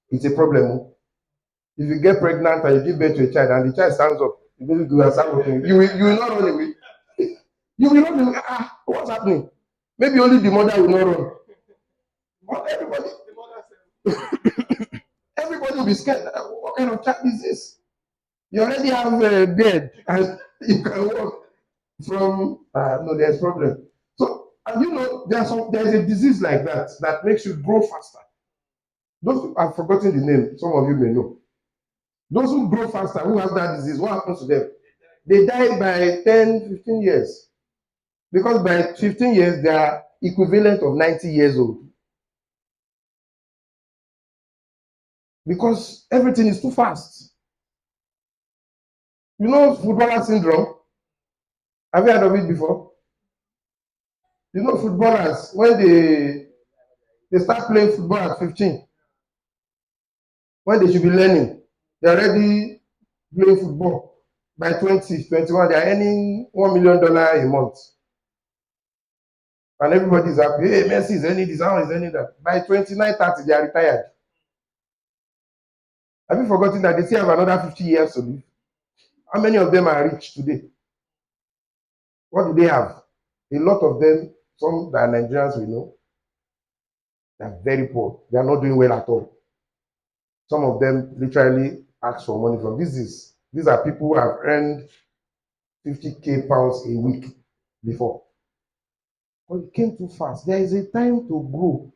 S1: it's a problem. If you get pregnant and you give birth to a child and the child stands up, you will go and start working. You will not run away. You will not be, what's happening? Maybe only the mother will not run. But everybody will be scared. What kind of child is this? You already have a bed and you can walk from, no, there's problem. So, and you know, there's a disease like that that makes you grow faster. Those, I've forgotten the name, some of you may know. Those who grow faster, who have that disease, what happens to them? They die by 10, 15 years. Because by 15 years, they are equivalent of 90 years old. Because everything is too fast. You know footballer syndrome? Have you heard of it before? You know footballers, when they start playing football at 15, when they should be learning, they're already playing football. By 20, 21, they're earning $1 million a month. And everybody's happy. Hey, Messi is earning this, how is earning that? By 29, 30, they are retired. Have you forgotten that they still have another 50 years to live? How many of them are rich today? What do they have? A lot of them, some that are Nigerians we know, they are very poor. They are not doing well at all. Some of them literally ask for money from these are people who have earned 50k pounds a week before. But it came too fast. There is a time to grow.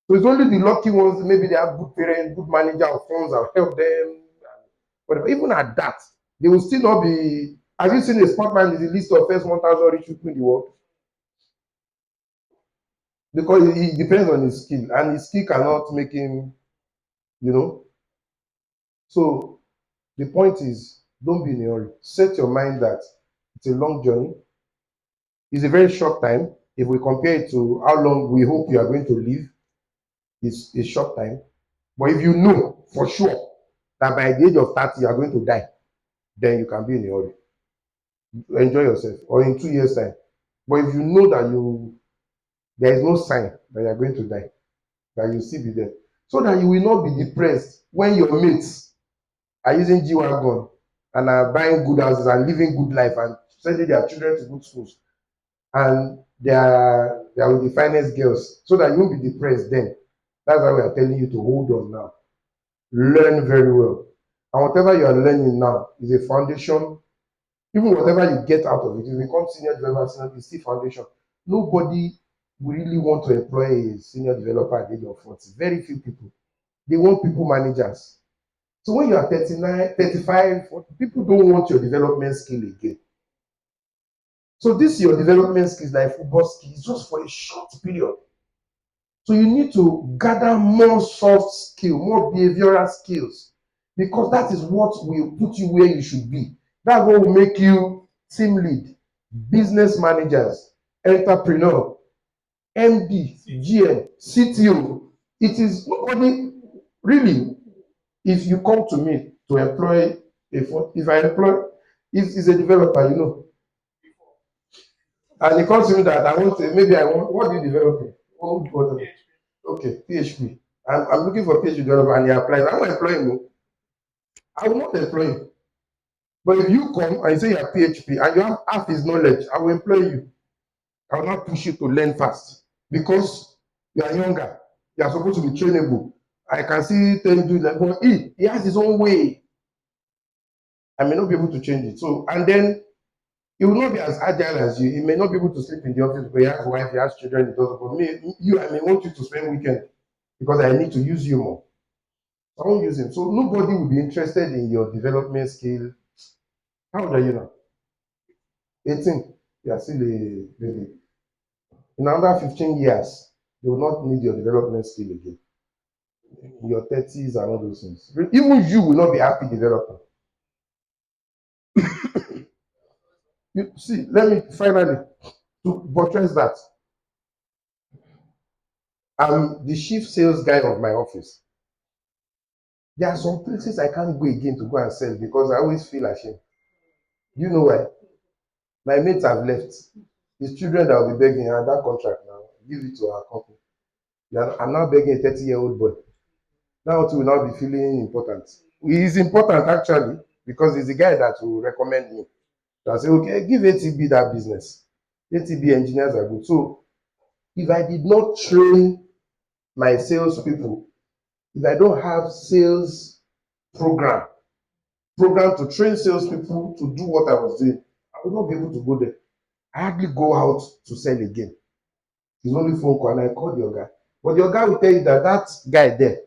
S1: So it's only the lucky ones, maybe they have good parents, good manager of funds that will help them. Whatever. Even at that, they will still not be. Have you seen a sportman in the list of first 1,000 rich people in the world? Because it depends on his skill, and his skill cannot make him, you know. So the point is, don't be in a hurry. Set your mind that it's a long journey. It's a very short time. If we compare it to how long we hope you are going to live, it's a short time. But if you know for sure that by the age of 30 you are going to die, then you can be in a hurry. Enjoy yourself, or in 2 years' time. But if you know that there is no sign that you are going to die, that you still be there, so that you will not be depressed when your mates are using G-Wagon and are buying good houses and living good life and sending their children to good schools, and they are with the finest girls, so that you won't be depressed then. That's why we are telling you to hold on now. Learn very well. And whatever you are learning now is a foundation. Even whatever you get out of it, if you become senior developer, it's still foundation. Nobody will really want to employ a senior developer at the age of 40. Very few people. They want people managers. So when you are 39, 35, 40, people don't want your development skill again. So this your development skills like football skills just for a short period. So you need to gather more soft skill, more behavioral skills, because that is what will put you where you should be. That's what will make you team lead, business managers, entrepreneur, MD, GM, CTO. It is nobody really. If you come to me to employ if I employ, if a developer, you know, and he comes to me that I want maybe I want, what do you develop? Oh, okay, PHP. I'm looking for PHP developer and he applies. I won't employ him. I will not employ him. But if you come and you say you are PHP and you have half his knowledge, I will employ you. I will not push you to learn fast because you are younger. You are supposed to be trainable. I can see tell you like, but he has his own way. I may not be able to change it. So, and then he will not be as agile as you. He may not be able to sleep in the office, but he has a wife, he has children, he doesn't. But me, you, I may want you to spend weekend because I need to use you more. I won't use him. So nobody will be interested in your development skill. How old are you now? 18. You are still a baby. In another 15 years, they will not need your development skill again. In your 30s and all those things. Even you will not be happy developing. You see, let me finally to buttress that. I'm the chief sales guy of my office. There are some places I can't go again to go and sell because I always feel ashamed. You know why? My mates have left. It's children that will be begging, and that contract now, give it to our company. I'm now begging a 30-year-old boy. Now too will now be feeling important. He is important actually because he's the guy that will recommend me. So I say, okay, give ATB that business. ATB engineers are good. So if I did not train my sales people, if I don't have sales program to train salespeople to do what I was doing, I would not be able to go there. I hardly go out to sell again. It's only phone call, and I call your guy. But your guy will tell you that that guy there,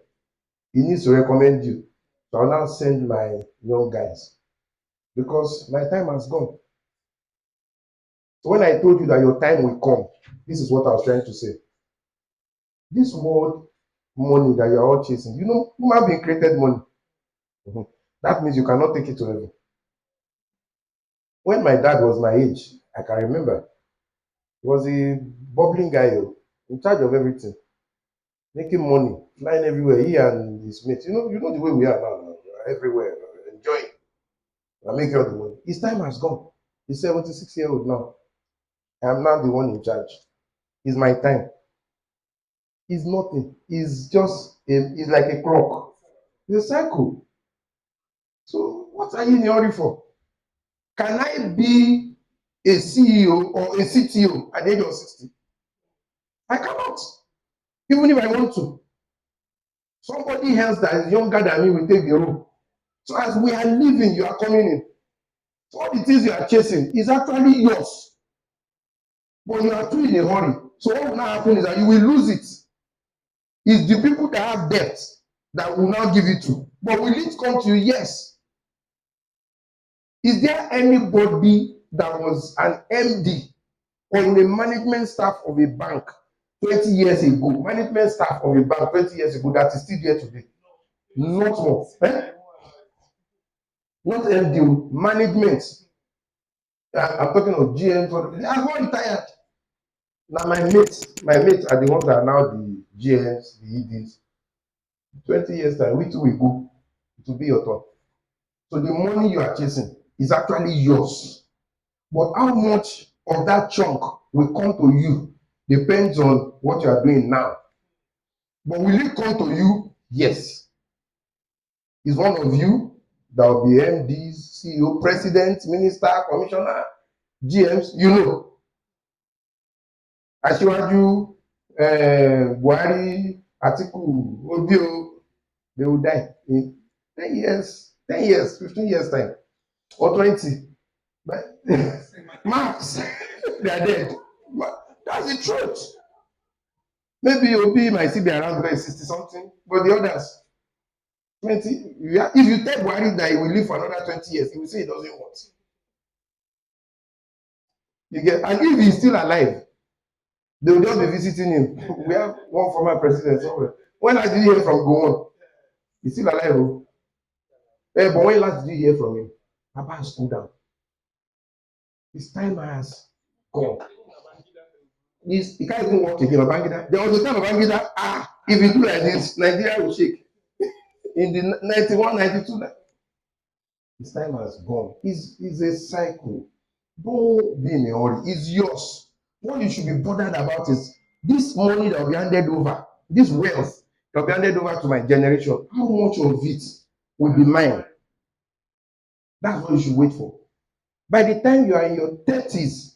S1: he needs to recommend you. So I'll now send my young guys because my time has gone. So when I told you that your time will come, this is what I was trying to say. This world money that you're all chasing, you know, human being created money. Mhm. That means you cannot take it to heaven. When my dad was my age, I can remember, he was a bubbling guy, in charge of everything, making money, flying everywhere. He and his mates, you know the way we are now, everywhere, enjoying, and making all the money. His time has gone. He's 76-year-old now. I am now the one in charge. It's my time. It's nothing. It's like a clock. It's a cycle. So what are you in a hurry for? Can I be a CEO or a CTO at the age of 60? I cannot. Even if I want to. Somebody else that is younger than me will take the role. So as we are living, you are coming in. So all the things you are chasing is actually yours. But you are too in a hurry. So what will now happen is that you will lose it. It's the people that have debt that will now give it to. But will it come to you? Yes. Is there anybody that was an MD or in the management staff of a bank 20 years ago, management staff of a bank 20 years ago that is still there today? Not more. Not MD, management. I'm talking of GM. They are all retired. Now my mates are the ones that are now the GMs, the EDs. 20 years time, we too will go to be your turn. So the money you are chasing is actually yours. But how much of that chunk will come to you depends on what you are doing now. But will it come to you? Yes. Is one of you that will be MDs, CEO, president, minister, commissioner, GMs, you know. Aṣíwájú, Buhari, Atiku, Obio, they will die in 10 years, 10 years, 15 years time, or 20. But max, they are dead. But that's the truth. Maybe Obi might still be around by 60 something, but the others, 20. If you tell Buhari that he will live for another 20 years, he will say he doesn't want. You get, and if he's still alive, they will just be visiting him. We have one former president somewhere. When last did you hear from Gowon? He's still alive. Oh. But when last did you hear from him? Papa has cooled down. His time has gone. He can't even walk again. Babangida. There was a time Babangida, if you do like this, Nigeria will shake. In the 91, 92, his time has gone. It's a cycle. Don't be in a hurry. It's yours. What you should be bothered about is this money that will be handed over, this wealth that will be handed over to my generation. How much of it will be mine? That's what you should wait for. By the time you are in your 30s,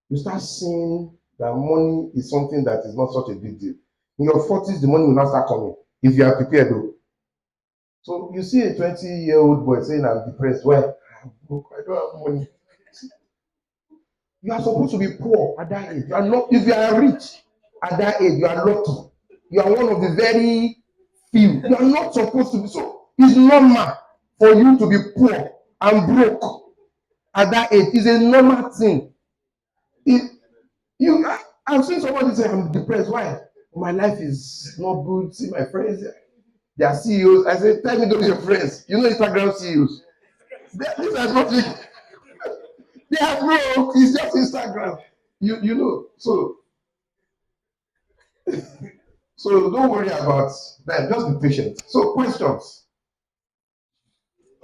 S1: you start seeing that money is something that is not such a big deal. In your 40s, the money will not start coming if you are prepared though. So you see a 20-year-old boy saying, I'm depressed. Why? I'm broke. I don't have money. You are supposed to be poor at that age. You are not, if you are rich at that age, you are lucky. You are one of the very few. You are not supposed to be. So it's normal for you to be poor and broke at that age. It's a normal thing. I've seen somebody say, I'm depressed. Why? My life is not good. See my friends, they are CEOs. I say, tell me those your friends. You know Instagram CEOs. These are not they are broke. It's just Instagram. You know. So don't worry about that. Just be patient. So questions.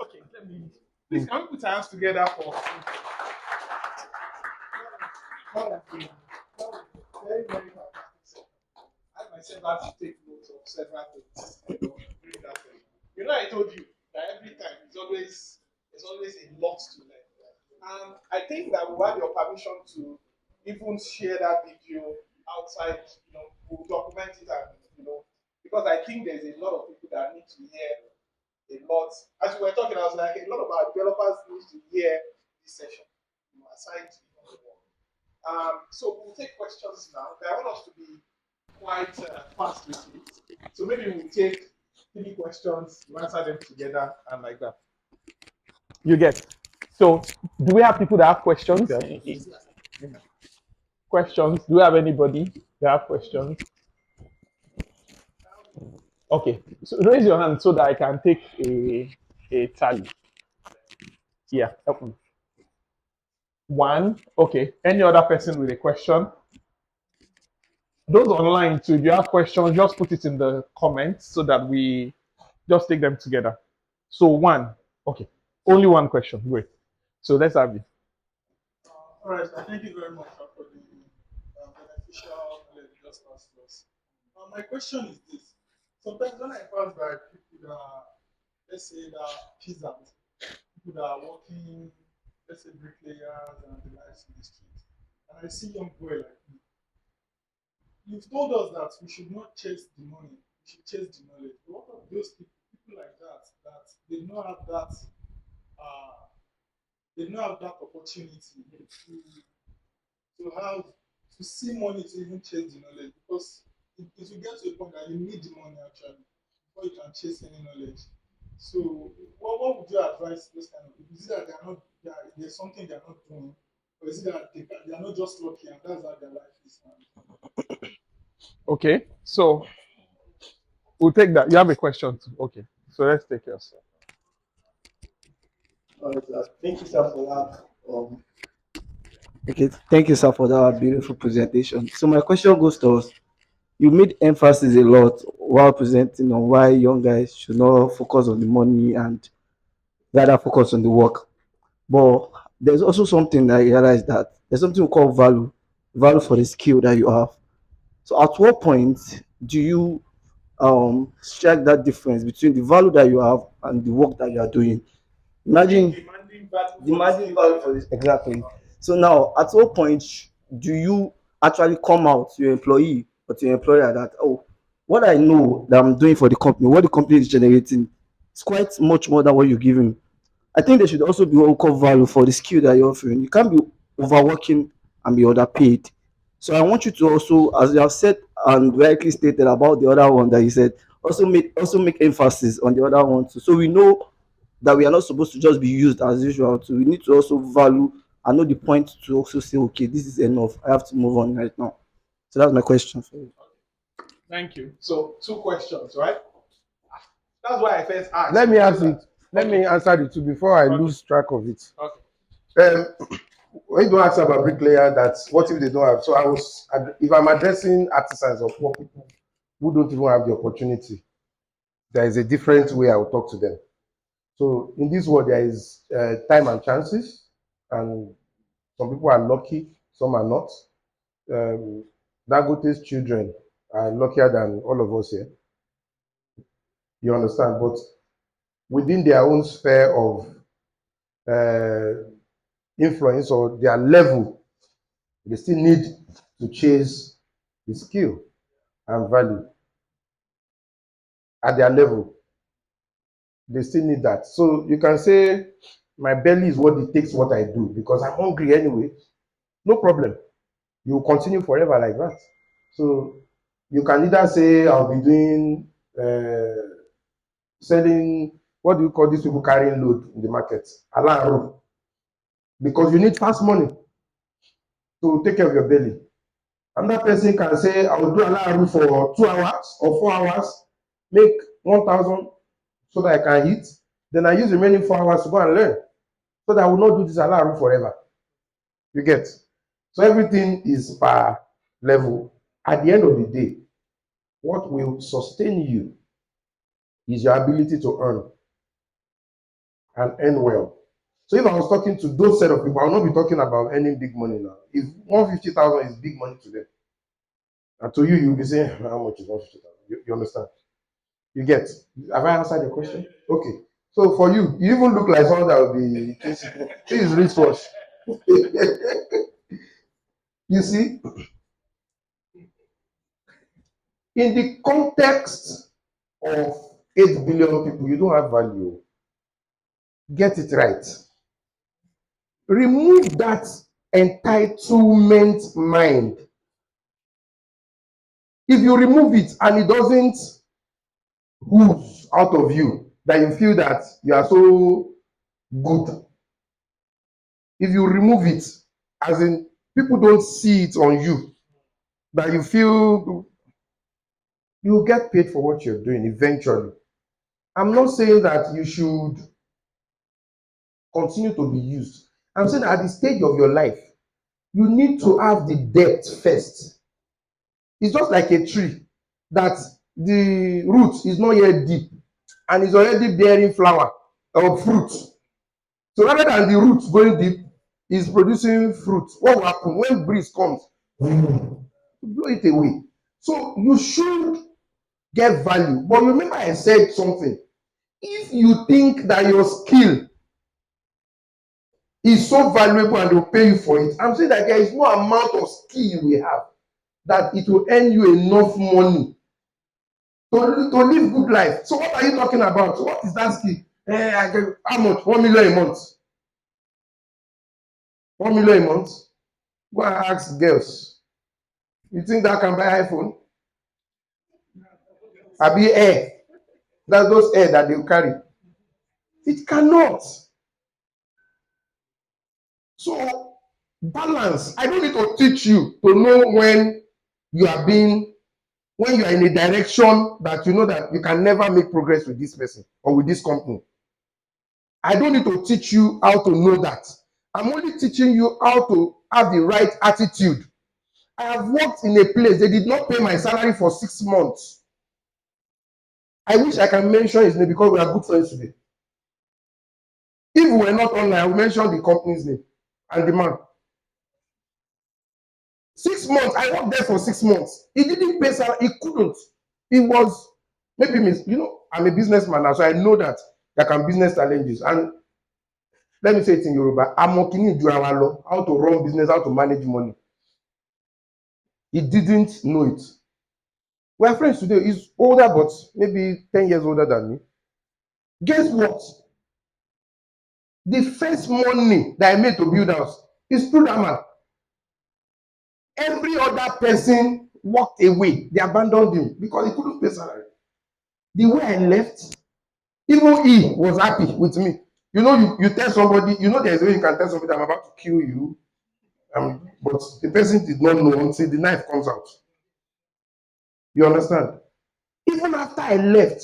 S2: Okay, please can we put our hands together for very, very fantastic. I myself have to take notes of several things. During that time. I told you that every time there's always a lot to learn. And I think that we have your permission to even share that video outside, we'll document it and because I think there's a lot of people that need to hear a lot. As we were talking, I was like, a lot of our developers need to hear this session, aside the work. So we'll take questions now. I want us to be quite fast with it. So maybe we'll take 3 questions, we'll answer them together, and like that. You get. So, do we have people that have questions?
S1: Okay.
S2: Questions? Do we have anybody that have questions? Okay. So raise your hand so that I can take a tally. Yeah. 1. Okay. Any other person with a question? Those online too, if you have questions, just put it in the comments so that we just take them together. So 1. Okay. Only 1 question. Great. So let's have it. All right. Thank you very much for the beneficial knowledge just passed to us. My question is this. Sometimes when I pass by people that, let's say, that peasants, people that are working, let's say, bricklayers and the likes in the street, and I see young boy like me, you've told us that we should not chase the money, we should chase the knowledge. But what of those people like that, that they don't have that, uh, they don't have that opportunity to have to see money to even chase the knowledge because it will get to a point that you need the money actually before you can chase any knowledge. So what would you advise those kind of people? Is it that there's something they're not doing, or is it that they are not just lucky and that's how their life is now? Okay, so we'll take that. You have a question too. Okay, so let's take yours.
S3: All right, sir. Thank you, sir, for that. Okay, thank you, sir, for that beautiful presentation. So my question goes to us. You made emphasis a lot while presenting on why young guys should not focus on the money and rather focus on the work. But there's also something that I realized that there's something we call value for the skill that you have. So at what point do you strike that difference between the value that you have and the work that you are doing? Imagine demanding value for this exactly. So now, at what point do you actually come out to your employee or to your employer that what I know that I'm doing for the company, what the company is generating, is quite much more than what you're giving. I think there should also be what we call value for the skill that you're offering. You can't be overworking and be underpaid. So I want you to also, as you have said and rightly stated about the other one that you said, also make emphasis on the other one too. So we know that we are not supposed to just be used as usual. So we need to also value and know the point to also say, okay, this is enough. I have to move on right now. So that's my question for you.
S2: Thank you. So 2 questions, right? That's why I first asked.
S1: Let me answer it. Let me answer the 2 before I lose track of it.
S2: Okay.
S1: When you don't ask about bricklayer, that's what if they don't have. So if I'm addressing artisans or poor people who don't even have the opportunity, there is a different way I will talk to them. So in this world, there is time and chances, and some people are lucky, some are not. Dangote's children are luckier than all of us here. You understand? But within their own sphere of influence or their level, they still need to chase the skill and value at their level. They still need that. So you can say my belly is what dictates what I do because I'm hungry anyway. No problem. You will continue forever like that. So you can either say I'll be doing selling, what do you call these people carrying load in the market? Alarm. Because you need fast money to take care of your belly. Another person can say, I will do alarm for 2 hours or 4 hours, make 1,000 so that I can eat. Then I use the remaining 4 hours to go and learn. So that I will not do this alarm forever. You get? So everything is per level. At the end of the day, what will sustain you is your ability to earn and earn well. So if I was talking to those set of people, I will not be talking about earning big money now. If 150,000 is big money to them, and to you, you'll be saying, how much is 150,000? You understand? You get? Have I answered your question? Okay. So for you, you even look like someone that will be chasing. This is wristwatch. You see, in the context of 8 billion people, you don't have value. Get it right. Remove that entitlement mind. If you remove it and it doesn't ooze out of you, that you feel that you are so good, if you remove it, as in people don't see it on you, that you feel you get paid for what you're doing eventually. I'm not saying that you should continue to be used. I'm saying that at the stage of your life, you need to have the depth first. It's just like a tree that the root is not yet deep and is already bearing flower or fruit. So rather than the root going deep, is producing fruit. What will happen when breeze comes? Blow it away. So you should get value. But remember, I said something. If you think that your skill is so valuable and they'll pay you for it, I'm saying that there is no amount of skill you will have that it will earn you enough money to live good life. So what are you talking about? So what is that skill? I get how much? 1 million a month. 1 million a month. Go and ask girls. You think that can buy iPhone? Abi air. That's those air that they carry. It cannot. So balance. I don't need to teach you to know when you are being, when you are in a direction that you know that you can never make progress with this person or with this company. I don't need to teach you how to know that. I'm only teaching you how to have the right attitude. I have worked in a place, they did not pay my salary for 6 months. I wish I can mention his name because we are good friends today. If we were not online, I will mention the company's name and the man. 6 months, I worked there for 6 months. He didn't pay salary, he couldn't. It was maybe I'm a businessman now, so I know that there can be business challenges. And let me say it in Yoruba, how to run business, how to manage money. He didn't know it. We are friends today. He's older, but maybe 10 years older than me. Guess what? The first money that I made to build house is through that man. Every other person walked away. They abandoned him because he couldn't pay salary. The way I left, even he was happy with me. You know, you tell somebody, you know there's a way you can tell somebody I'm about to kill you. But the person did not know until the knife comes out. You understand? Even after I left,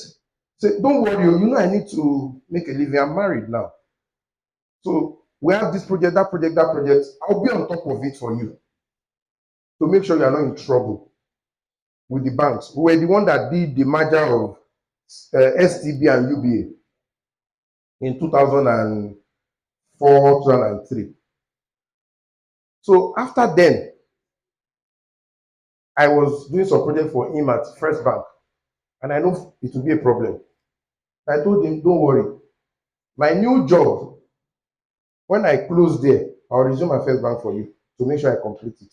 S1: say, don't worry, you know I need to make a living. I'm married now. So we have this project, that project, that project. I'll be on top of it for you to make sure you are not in trouble with the banks. We were the one that did the merger of STB and UBA in 2004, 2003. So after then, I was doing some project for him at First Bank, and I know it will be a problem. I told him, don't worry. My new job, when I close there, I'll resume my First Bank for you to make sure I complete it.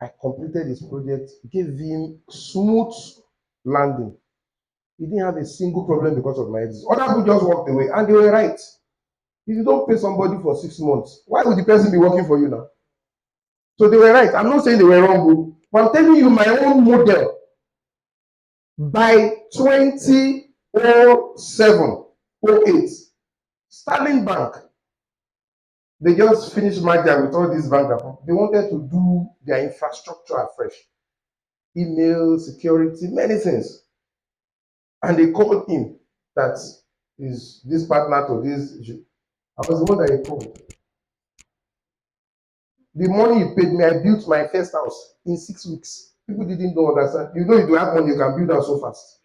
S1: I completed his project, gave him smooth landing. He didn't have a single problem because of my exit. Other people just walked away, and they were right. If you don't pay somebody for 6 months, why would the person be working for you now? So they were right. I'm not saying they were wrong, but I'm telling you my own model. By 2007, 08, Sterling Bank, they just finished merger with all these banks. They wanted to do their infrastructure afresh. Email, security, many things. And they called him that is this partner to this issue. I was the one that he called. The money he paid me, I built my first house in 6 weeks. People didn't know understand. You know, if you have money, you can build house so fast.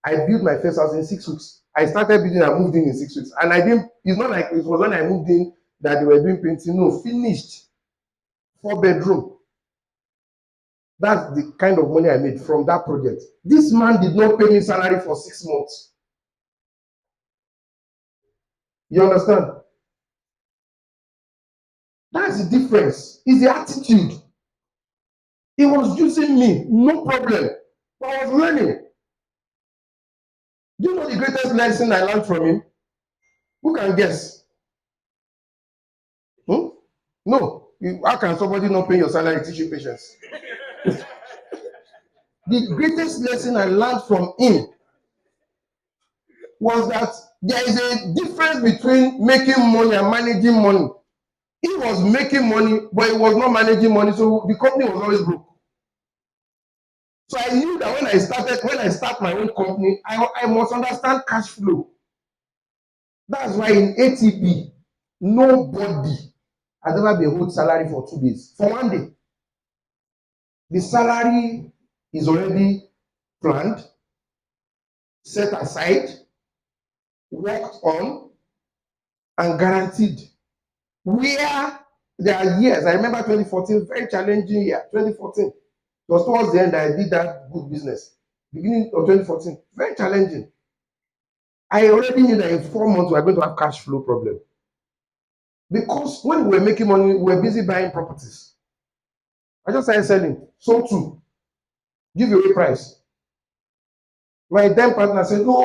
S1: I built my first house in 6 weeks. I started building and moved in 6 weeks. And I didn't, it's not like it was when I moved in that they were doing painting. No, finished. 4-bedroom. That's the kind of money I made from that project. This man did not pay me salary for 6 months. You understand? That's the difference. It's the attitude. He was using me, no problem. But I was learning. Do you know the greatest lesson I learned from him? Who can guess? No. How can somebody not pay your salary teach you patience? The greatest lesson I learned from him was that there is a difference between making money and managing money. He was making money, but he was not managing money, so the company was always broke. So I knew that when I start my own company, I must understand cash flow. That's why in ATB, nobody has ever been owed salary for 2 days, for 1 day. The salary is already planned, set aside, worked on, and guaranteed. Where there are years, I remember 2014, very challenging year, 2014. It was towards the end that I did that good business. Beginning of 2014, very challenging. I already knew that in 4 months we were going to have cash flow problem. Because when we were making money, we were busy buying properties. I just started selling, sold 2, give away price. My then partner said, no,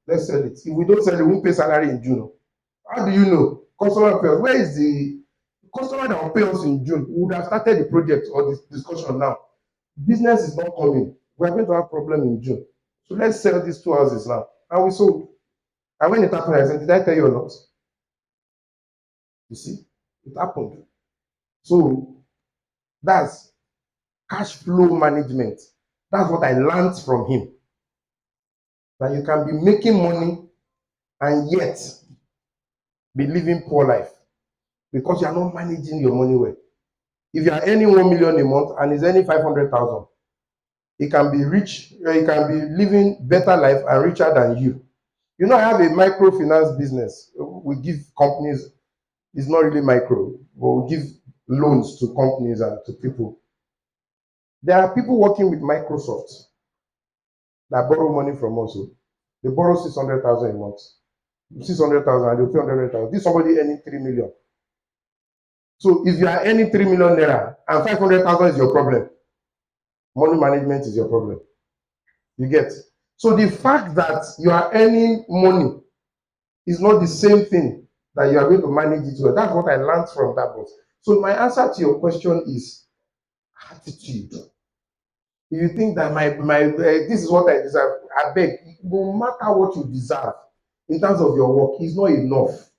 S1: let's sell it. If we don't sell it, we won't pay salary in June. How do you know? Customer pays. Where is the customer that will pay us in June? We would have started the project or this discussion now. Business is not coming. We are going to have problem in June. So let's sell these 2 houses now. And we sold. And when it happened, I said, did I tell you or not? You see, it happened. So that's cash flow management. That's what I learned from him. That you can be making money and yet be living poor life because you are not managing your money well. If you are earning 1 million a month and is earning 500,000, he can be rich, he can be living better life and richer than you. You know, I have a microfinance business. We give companies, it's not really micro, but we give loans to companies and to people. There are people working with Microsoft that borrow money from us. They borrow 600,000 a month. 600,000 and they pay 100,000. This is somebody earning 3 million. So if you are earning 3 million naira and 500,000 is your problem, money management is your problem. You get? So the fact that you are earning money is not the same thing that you are going to manage it well. That's what I learned from that book. So my answer to your question is attitude. If you think that this is what I deserve, I beg, no matter what you deserve in terms of your work, it's not enough.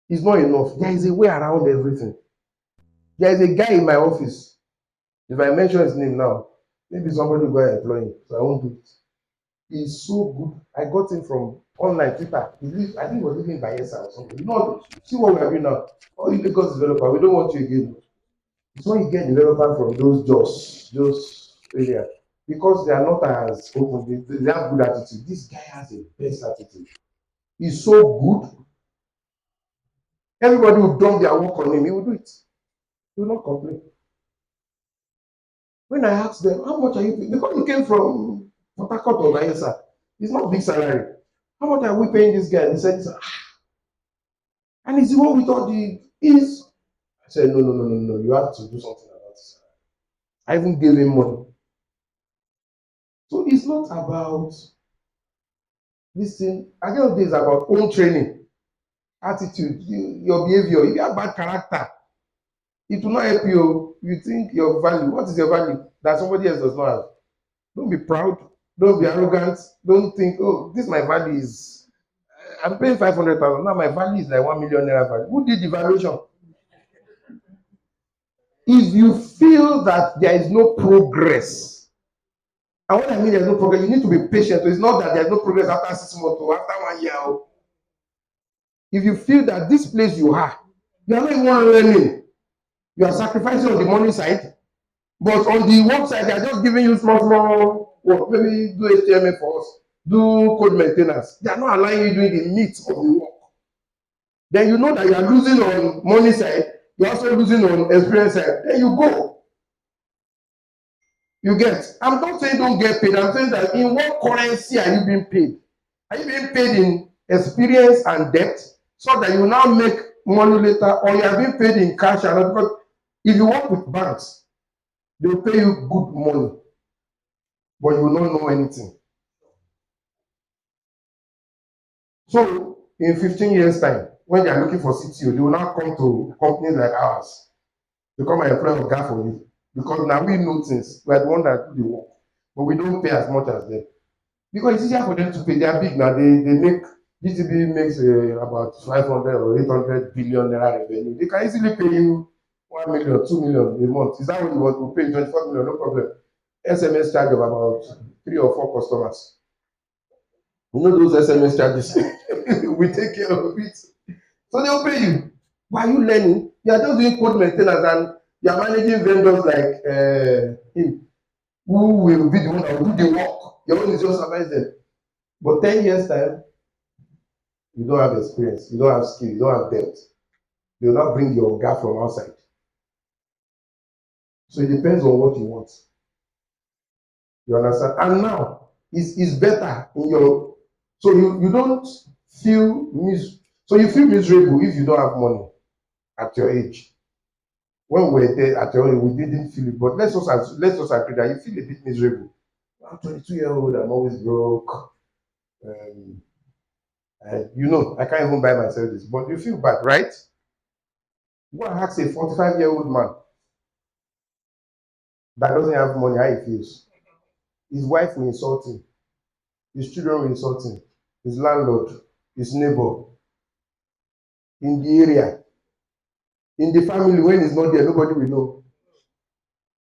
S1: It's not enough. There is a way around everything. There is a guy in my office. If I mention his name now, maybe somebody will go and employ him. So I won't do it. He's so good. I got him from online Twitter. I think he was living by Bayelsa or something. You know, see what we are doing now. Oh, you Lagos developer, we don't want you again. It's when you get developer from those areas, because they are not as open, they have good attitude. This guy has a best attitude. He's so good. Everybody will dump their work on him, he will do it. He will not complain. When I asked them, how much are you paying? Because he came from Port Harcourt or Bayelsa, it's not big salary. How much are we paying this guy? He said, and he's the one with all the is. said, no, you have to do something about this. I even gave him money. So it's not about this thing. At the end of the day, it's about own training, attitude, your behavior. If you have bad character, it will not help you. You think your value, what is your value that somebody else does not have? Don't be proud. Don't be arrogant. Don't think, oh, this my value is, I'm paying 500,000. Now my value is like 1 million naira value. Who did the valuation? If you feel that there is no progress, and when I mean there's no progress, you need to be patient. So it's not that there's no progress after 6 months or after 1 year. If you feel that this place you are not even learning, you are sacrificing on the money side, but on the work side, they are just giving you small work. Maybe do HTML for us, do code maintenance. They are not allowing you doing the meat of the work. Then you know that you are losing on money side, you're also losing on experience side. Then you go. You get. I'm not saying don't get paid. I'm saying that in what currency are you being paid? Are you being paid in experience and debt so that you now make money later, or you are being paid in cash? And because if you work with banks, they will pay you good money, but you will not know anything. So in 15 years' time, when they are looking for CTO, they will now come to companies like ours to come and employ a guy for you. Because now we know things. We are the one that do the work. But we don't pay as much as them. Because it's easier for them to pay. They are big now. They make, GTB makes about 500 or 800 billion naira revenue. They can easily pay you 1 million, 2 million a month. Is that what you want to pay? 24 million, no problem. SMS charge of about 3 or 4 customers. You know those SMS charges? We take care of it. So they'll pay you. Why are you learning? You are just doing code maintenance and you are managing vendors like him, who will be the one that will do the work. Your own is just advise them. But 10 years time, you don't have experience, you don't have skill, you don't have depth. They will not bring your guy from outside. So it depends on what you want. You understand? And now it's better in your, so you don't feel so you feel miserable if you don't have money at your age. When we were there at your age, we didn't feel it, but let's just agree that you feel a bit miserable. I'm 22-year-old, I'm always broke. You know, I can't even buy myself this, but you feel bad, right? Go and ask a 45-year-old man that doesn't have money how he feels. His wife will insult him, his children will insult him, his landlord, his neighbor, in the area, in the family. When he's not there, nobody will know.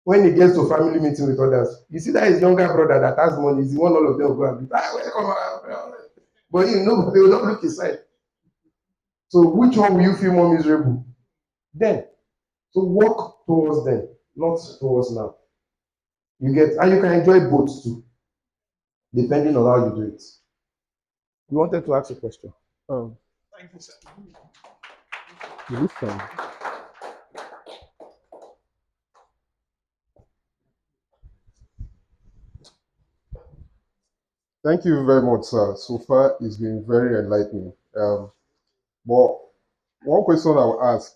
S1: When he gets to family meeting with others, you see that his younger brother that has money is the one all of them will go and be, welcome. But nobody will not look inside. So which one will you feel more miserable? Then. So work towards them, not towards now. You get, and you can enjoy both too, depending on how you do it. You wanted to ask a question?
S2: Oh, thank you, sir. Listen.
S4: Thank you very much, sir. So far, it's been very enlightening. But one question I will ask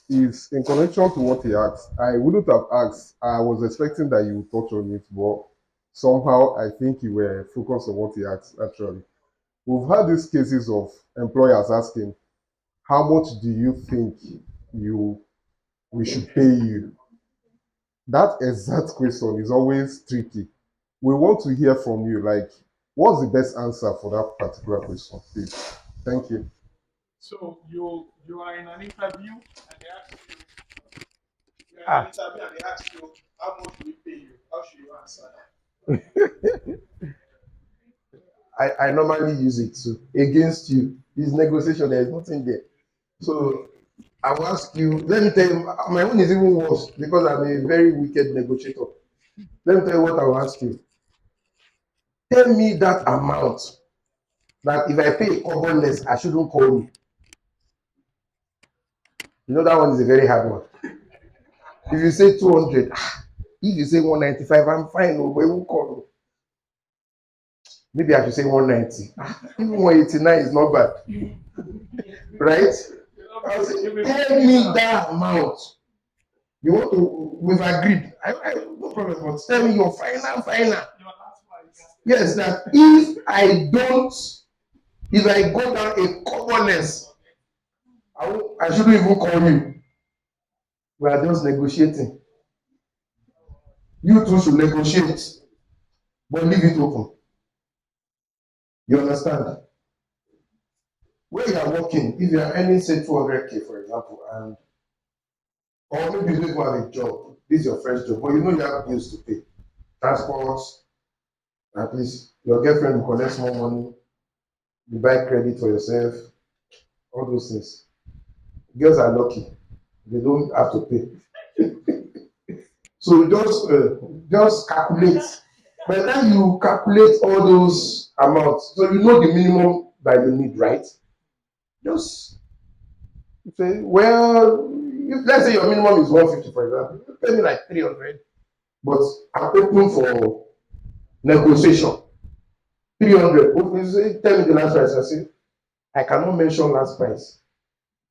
S4: is in connection to what he asked. I wouldn't have asked. I was expecting that you would touch on it, but somehow I think you were focused on what he asked, actually. We've had these cases of employers asking, how much do you think we should pay you? That exact question is always tricky. We want to hear from you, like, what's the best answer for that particular question, please? Thank you.
S2: So you are in an interview and they ask you, you are in an interview and they ask you, how much do we pay you? How should you answer that?
S1: I normally use it too against you. This negotiation, there is nothing there. So I will ask you, let me tell you, my own is even worse because I'm a very wicked negotiator. Let me tell you what I will ask you. Tell me that amount that if I pay a couple less, I shouldn't call you. You know that one is a very hard one. If you say 200, if you say 195, I'm fine, but we won't call you. Maybe I should say 190. Even 189 is not bad. Right? I'll say, tell me that amount. You want to, we've agreed. No problem, but tell me your final. Yes, that if I go down a coverness, I shouldn't even call you. We are just negotiating. You two should negotiate, but leave it open. You understand? Where you are working, if you are earning say 200K, for example, and or maybe you don't even have a job, this is your first job, but you know you have bills to pay, transport, at least your girlfriend will collect more money, you buy credit for yourself, all those things. Girls are lucky; they don't have to pay. So just calculate. By the time you calculate all those amounts, so you know the minimum that you need, right? Just say, well, if, let's say your minimum is 150, for example, you pay me like 300, but I'm open for negotiation. 300. If you say, tell me the last price, I say, I cannot mention last price.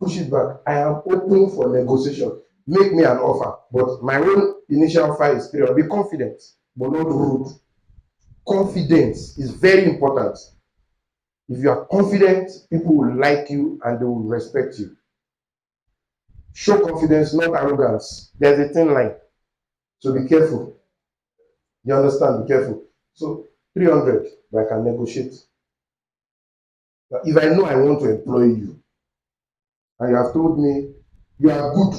S1: Push it back. I am open for negotiation. Make me an offer, but my own initial offer is 300. Be confident, but not rude. Confidence is very important. If you are confident, people will like you and they will respect you. Show confidence, not arrogance. There's a thin line. So be careful. You understand? Be careful. So 300, but I can negotiate. Now, if I know I want to employ you, and you have told me you are good,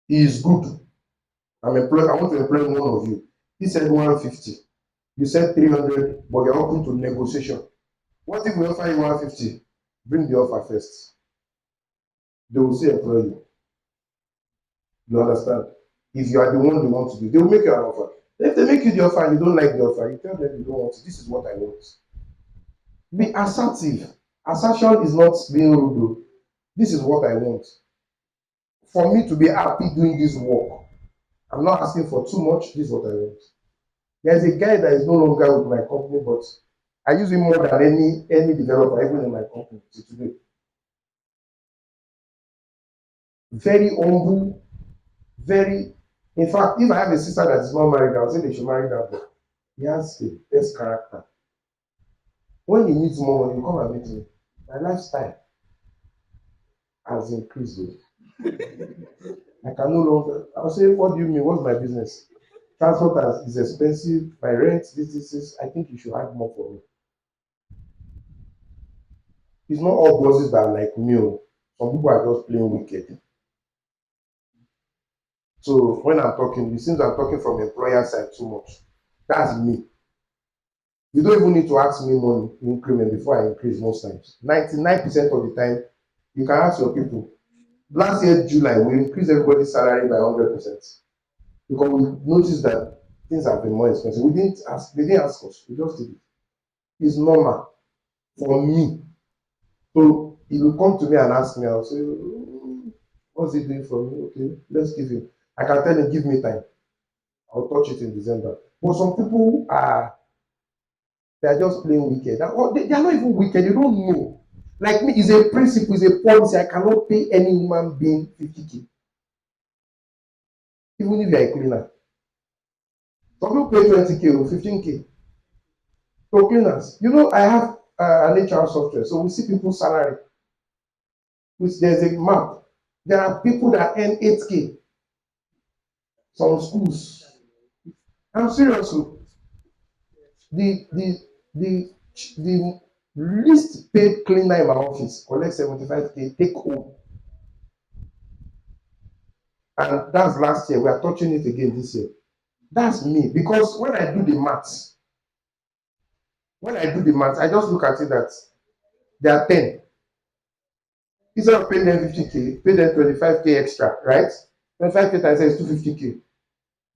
S1: he is good. I want to employ one of you. He said 150. You said 300, but you're open to negotiation. What if we offer you 150? Bring the offer first. They will say employ you. You understand? If you are the one they want to do, they will make you an offer. If they make you the offer and you don't like the offer, you tell them you don't want it. This is what I want. Be assertive. Assertion is not being rude. This is what I want. For me to be happy doing this work, I'm not asking for too much. This is what I want. There's a guy that is no longer with my company, but I use him more than any developer, even in my company today. Very humble, very. In fact, if I have a sister that is not married, I'll say they should marry that boy. He has the best character. When he needs more money, you come and meet me. My lifestyle has increased. I can no longer. I'll say, what do you mean? What's my business? Transport is expensive. My rent, this. I think you should have more for me. It's not all bosses that are like me. Some people are just playing wicked. So when I'm talking, it seems I'm talking from employer side too much. That's me. You don't even need to ask me money increment before I increase most times. 99% of the time, you can ask your people. Last year, July, we increased everybody's salary by 100%. Because we noticed that things have been more expensive. They didn't ask us, we just did it. It's normal for me. So he will come to me and ask me, I'll say, what's he doing for me? Okay, let's give him. I can tell him, give me time. I'll touch it in December. But some people they are just playing wicked. They are not even wicked, they don't know. Like me, it's a principle, it's a policy. I cannot pay any human being 50K. Even if you are a cleaner. Some people pay 20K or 15K. So cleaners. You know, I have an HR software, so we see people's salary. There's a map. There are people that earn 8K. Some schools. I'm serious. The least paid cleaner in my office collect 75K, take home. And that's last year. We are touching it again this year. That's me. Because when I do the maths, I just look at it that there are 10. Instead of paying them 50K, pay them 25K extra, right? 25K times is 250K.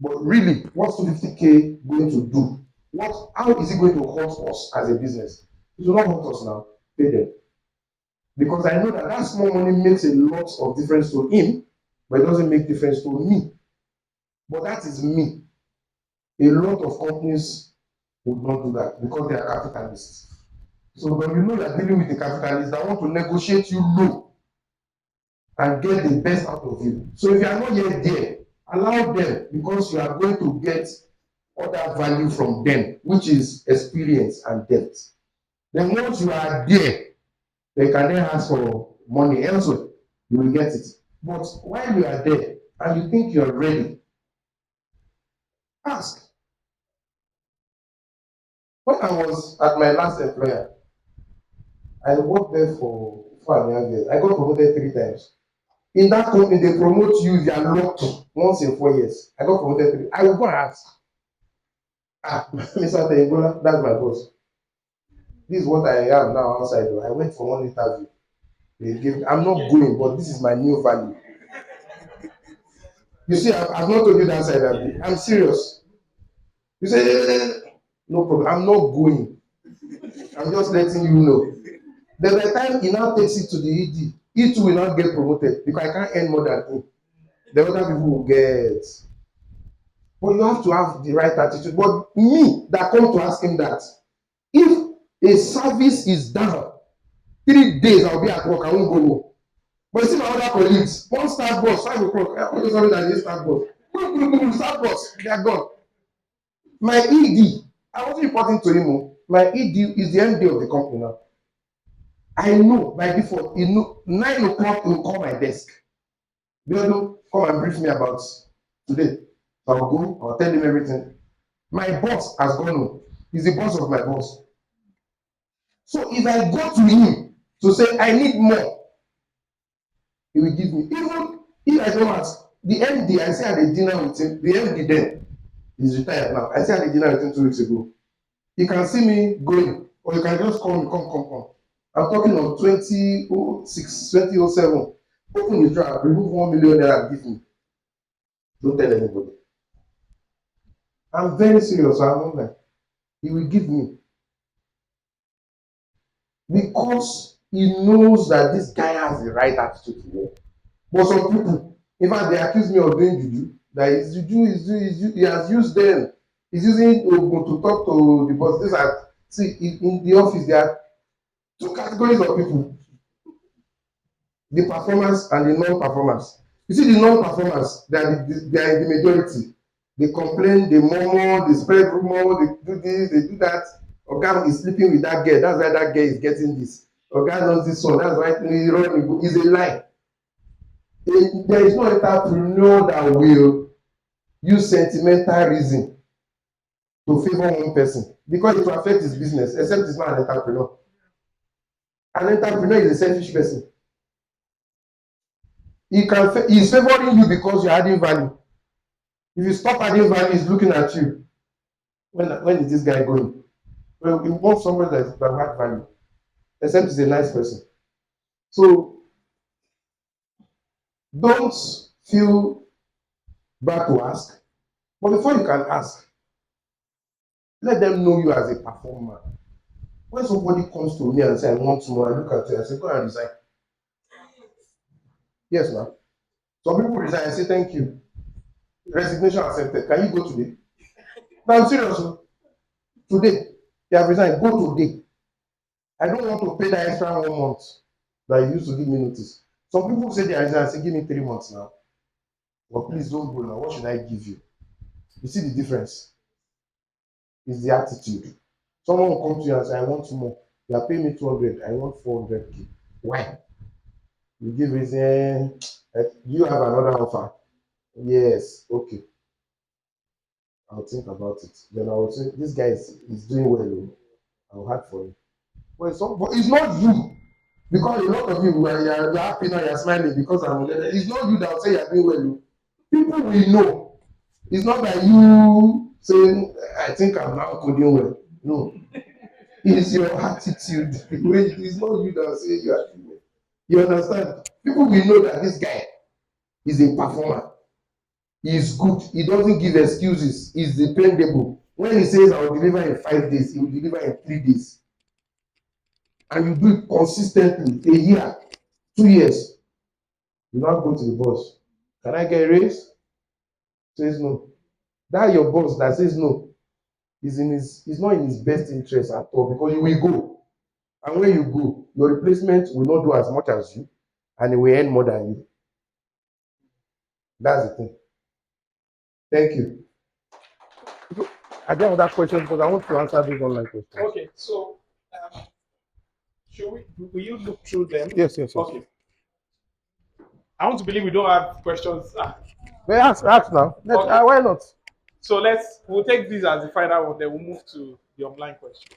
S1: But really, what's 250K going to do? How is it going to hurt us as a business? It will not hurt us now. Pay them. Because I know that small money makes a lot of difference to him, but it doesn't make difference to me. But that is me. A lot of companies would not do that because they are capitalists. So when you know you are dealing with a capitalist that want to negotiate you low, and get the best out of you. So if you are not yet there, allow them, because you are going to get other value from them, which is experience and depth. Then once you are there, they can then ask for money elsewhere. You will get it. But while you are there and you think you are ready, ask. When I was at my last employer, I worked there for 4.5 years. I got promoted 3 times. In that company, they promote you if you are lucky once in 4 years. I got promoted 3. I will go and ask. Mr. Tengbola, that's my boss. This is what I am now outside. I went for one interview. They gave, I'm not going, but this is my new value. You see, I've not told you that side of me. I'm serious. You say, no problem. I'm not going. I'm just letting you know. Then by the time he now takes it to the ED, he too will not get promoted because I can't earn more than him. The other people will get. But you have to have the right attitude. But me that come to ask him that, if a service is down, 3 days I'll be at work, I won't go home. But you see my other colleagues, one start bus, 5 o'clock, I always tell that they start bus. Start bus, they are gone. My ED, I wasn't reporting to him. My ED is the MD of the company now. I know by default, 9 o'clock he will call my desk. Abiodun, come and brief me about today. So I'll go, I'll tell him everything. My boss has gone home. He's the boss of my boss. So if I go to him to say I need more, he will give me. Even if I don't ask, the MD, I say I had a dinner with him. The MD then is retired now. I say I had a dinner with him 2 weeks ago. You can see me going, or you can just call me, come. I'm talking of 2006, 2007. Open the drawer, remove 1 million naira and give me. Don't tell anybody. I'm very serious. I'm not like, he will give me. Because he knows that this guy has the right attitude to work. But some people, in fact, they accuse me of doing juju. That is juju, he has used them. He's using Ogun to talk to the boss. These are, see, in the office, there are 2 categories of people: the performers and the non-performers. You see, the non-performers, they are in the majority. They complain, they murmur, they spread rumor, they do this, they do that. Oga is sleeping with that girl, that's why that girl is getting this. Oga knows this one, that's why it's a lie. There is no entrepreneur that will use sentimental reason to favor one person because it will affect his business, except he's not an entrepreneur. An entrepreneur is a selfish person. He's favoring you because you're adding value. If you stop adding value, he's looking at you. When is this guy going? Well, he wants someone that add value, except he's a nice person. So don't feel bad to ask. But before you can ask, let them know you as a performer. When somebody comes to me and say, I want more, I look at you and say, go and resign. Yes, ma'am. Some people resign and say, thank you. Resignation accepted. Can you go today? No, I'm serious. Today. You have resigned. Go today. I don't want to pay that extra 1 month that you used to give me notice. Some people say they are resigning and say, give me 3 months now. But please don't go now. What should I give you? You see the difference? It's the attitude. Someone will come to you and say, I want more. You are paying me 200. I want 400K. Why? You give reason. You have another offer. Yes. Okay. I'll think about it. Then I will say, this guy is doing well. I'll hard for him. But it's not you. Because a lot of you, you're happy now, you're smiling because I'm it's not you that will say you're doing well. People will know. It's not that you saying, I think I'm now coding well. No. It's your attitude. It's not you that will say you are doing well. You understand? People will know that this guy is a performer. He is good. He doesn't give excuses. He's dependable. When he says I will deliver in 5 days, he will deliver in 3 days. And you do it consistently, a year, 2 years. You now go to the boss. Can I get a raise? Says no. That your boss that says no is not in his best interest at all because you will go. And when you go, your replacement will not do as much as you. and he will earn more than you. That's the thing. Thank you. I don't have that question because I want to answer this online question.
S2: Okay, so will you look through them?
S1: Yes.
S2: Okay. I want to believe we don't have questions.
S1: But ask now.
S2: Okay.
S1: Why not?
S2: So we'll take this as the final one, then we'll move to the online question.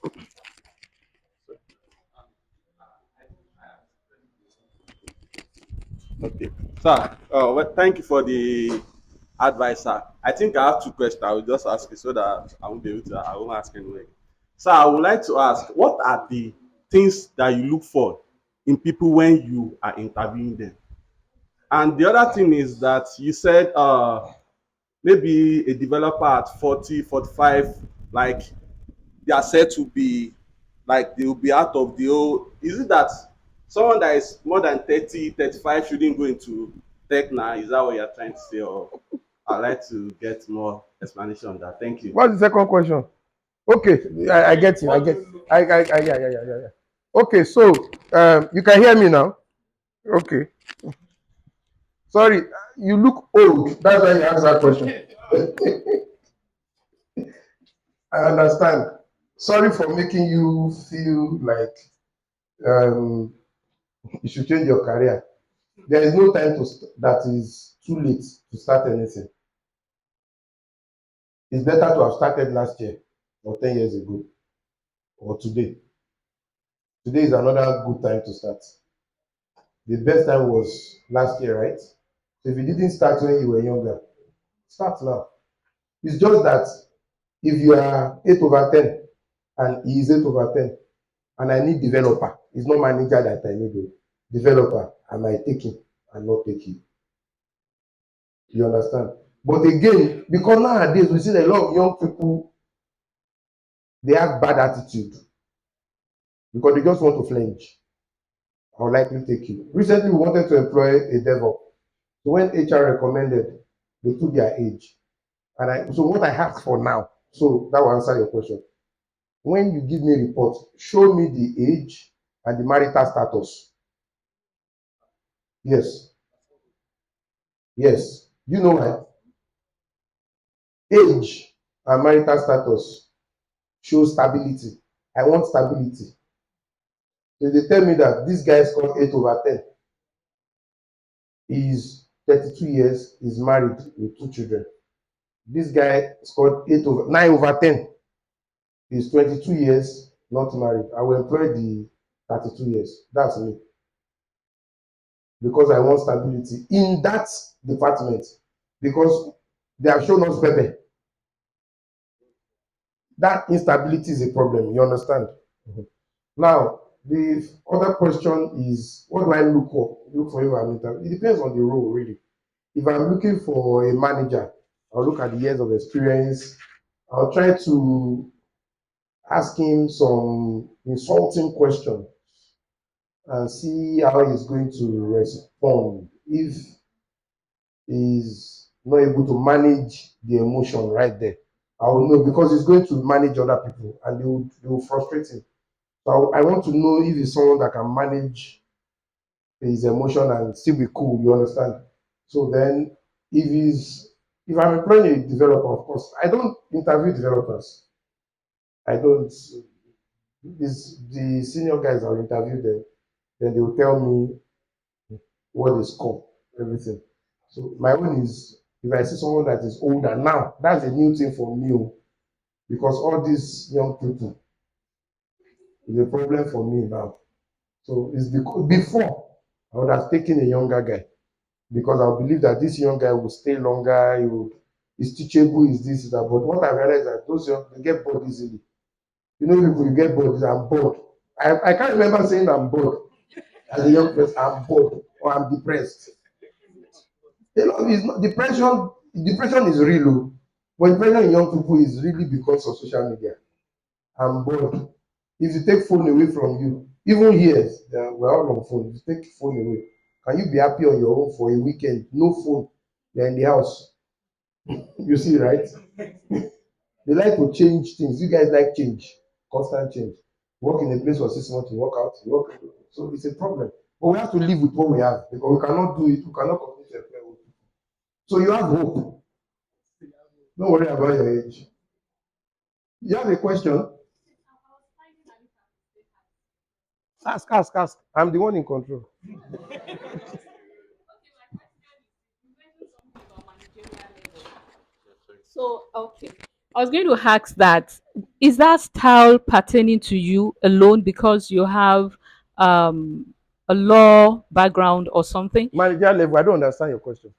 S5: Okay. Sir, well, thank you for the advice, sir. I think I have two questions. I will just ask you so that I won't ask anyway. Sir, I would like to ask, what are the things that you look for in people when you are interviewing them? And the other thing is that you said maybe a developer at 40, 45, like they are said to be, like they will be out of the whole. Is it that someone that is more than 30, 35 shouldn't go into tech now? Is that what you're trying to say? Or I'd like to get more explanation on that. Thank you.
S1: What's the second question? Okay, I get you. Yeah. Okay, so you can hear me now? Okay. Sorry, you look old. That's why you asked that question. I understand. Sorry for making you feel like you should change your career. There is no time that is too late to start anything. It's better to have started last year or 10 years ago or today. Today is another good time to start. The best time was last year, right? So if you didn't start when you were younger, start now. It's just that if you are 8/10 and he is 8/10 and I need developer, it's not manager that I need a developer, I might take him and not take him. You understand? But again, because nowadays we see a lot of young people, they have bad attitude because they just want to flinch. I'll likely take you. Recently, we wanted to employ a DevOps. So when HR recommended, they took their age. So what I asked for now, so that will answer your question. When you give me a report, show me the age and the marital status. Yes. You know why? Age and marital status shows stability. I want stability. So they tell me that this guy scored 8/10. He's 32 years, he's married with 2 children. This guy scored 9/10. He's 22 years, not married. I will employ the 32 years. That's me. Because I want stability in that department. Because they have shown us better. That instability is a problem. You understand? Now, the other question is, what do I look for? Look for if I'm interviewing. It depends on the role, really. If I'm looking for a manager, I'll look at the years of experience. I'll try to ask him some insulting questions and see how he's going to respond. If he's not able to manage the emotion right there, I will know because he's going to manage other people and they will frustrate him. So I want to know if he's someone that can manage his emotion and still be cool, you understand? So then if I'm employing a developer, of course, I don't interview developers. I don't. The senior guys, I'll interview them, then they will tell me what they score, everything. So my own is, if I see someone that is older now, that's a new thing for me, because all these young people is a problem for me now. So it's because before I would have taken a younger guy, because I believe that this young guy will stay longer, he's teachable, is this, is that. But what I realized is that those young, they get bored easily. You know, people, you get bored, I'm bored. I can't remember saying I'm bored as a young person. I'm bored or I'm depressed. You know, it's not depression. Depression is real, but depression in young people is really because of social media. I'm bored. If you take phone away from you, even here, we're all on phone. If you take phone away, can you be happy on your own for a weekend? No phone, you're in the house. You see, right? They like to change things. You guys like change, constant change. Work in a place for 6 months, you work out, you work. So it's a problem. But we have to live with what we have because we cannot do it. We cannot complete it. So you have hope. Don't worry about your age. You have a question? Ask, ask, ask. I'm the one in control.
S6: So, okay. I was going to ask that, is that style pertaining to you alone because you have um, a law background or something?
S1: Manager level, I don't understand your question.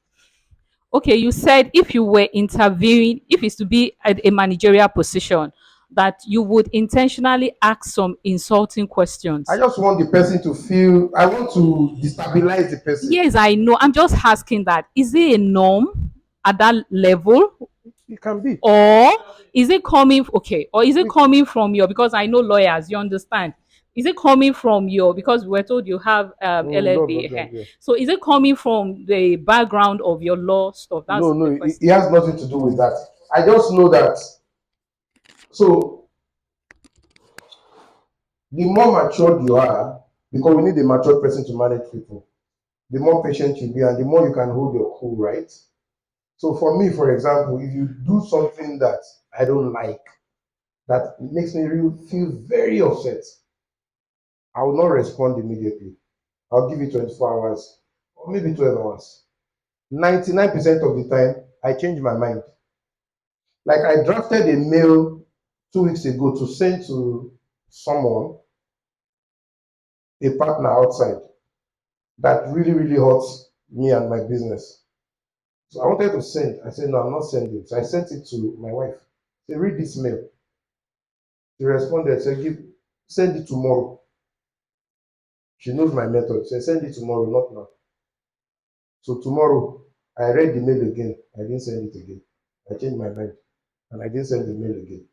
S6: Okay, you said if you were interviewing, if it's to be at a managerial position, that you would intentionally ask some insulting questions.
S1: I just want the person to feel, I want to destabilize the person.
S6: Yes, I know. I'm just asking that. Is it a norm at that level?
S1: It can be.
S6: Or is it coming, okay, or is it coming from your, because I know lawyers, you understand? Is it coming from your, because we were told you have
S1: Law
S6: LLB,
S1: background, yeah.
S6: so is it coming from the background of your law stuff? That's
S1: No,
S6: the
S1: it
S6: question.
S1: has nothing to do with that. I just know that. So the more matured you are, because we need a mature person to manage people, the more patient you be and the more you can hold your cool, right? So for me, for example, if you do something that I don't like, that makes me really feel very upset, I will not respond immediately. I'll give you 24 hours or maybe 12 hours. 99% of the time, I change my mind. Like I drafted a mail 2 weeks ago to send to someone, a partner outside, that really, really hurts me and my business. So I wanted to send. I said, no, I'm not sending. So I sent it to my wife. Say, read this mail. She responded, said, send it tomorrow. She knows my method. She said, send it tomorrow, not now. So tomorrow, I read the mail again. I didn't send it again. I changed my mind and I didn't send the mail again.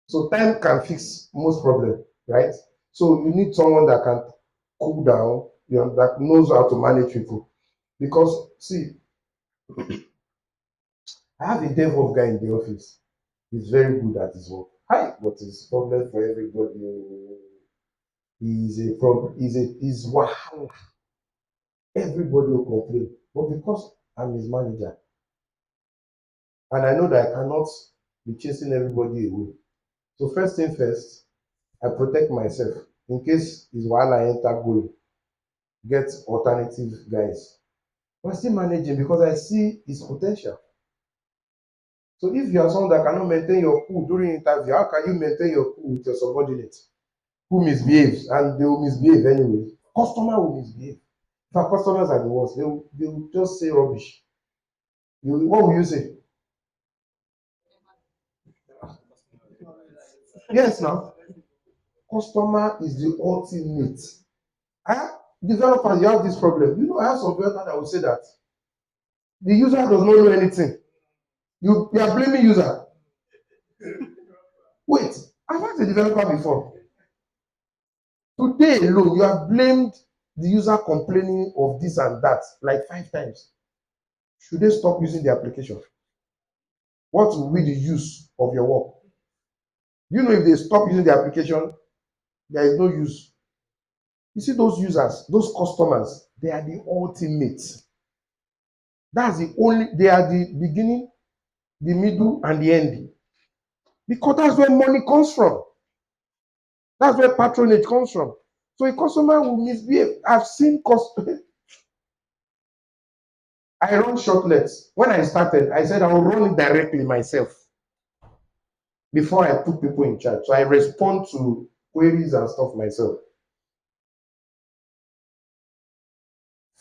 S1: So time can fix most problems, right? So you need someone that can cool down, that knows how to manage people. Because see, I have a DevOps guy in the office. He's very good at his work. Hi, but his problem for everybody. He's a problem. He's wahala. Everybody will complain. But because I'm his manager, and I know that I cannot be chasing everybody away. So first thing first, I protect myself in case his wahala enter going. Get alternative guys. But I still manage him because I see his potential. So if you are someone that cannot maintain your cool during interview, how can you maintain your cool with your subordinate who misbehaves and they will misbehave anyway? Customer will misbehave. In fact, customers are the worst. They will just say rubbish. What will you say? Yes, now. Customer is the ultimate. Developers, you have this problem. You know, I have some developers that will say that the user does not know anything. You are blaming user. Wait, I've asked a developer before. Today alone, you have blamed the user complaining of this and that like 5 times. Should they stop using the application? What will be the use of your work? You know, if they stop using the application, there is no use. You see, those users, those customers, they are the ultimate. They are the beginning, the middle, and the end. Because that's where money comes from. That's where patronage comes from. So a customer will misbehave. I've seen I run shortlets. When I started, I said I'll run it directly myself before I put people in charge. So I respond to queries and stuff myself.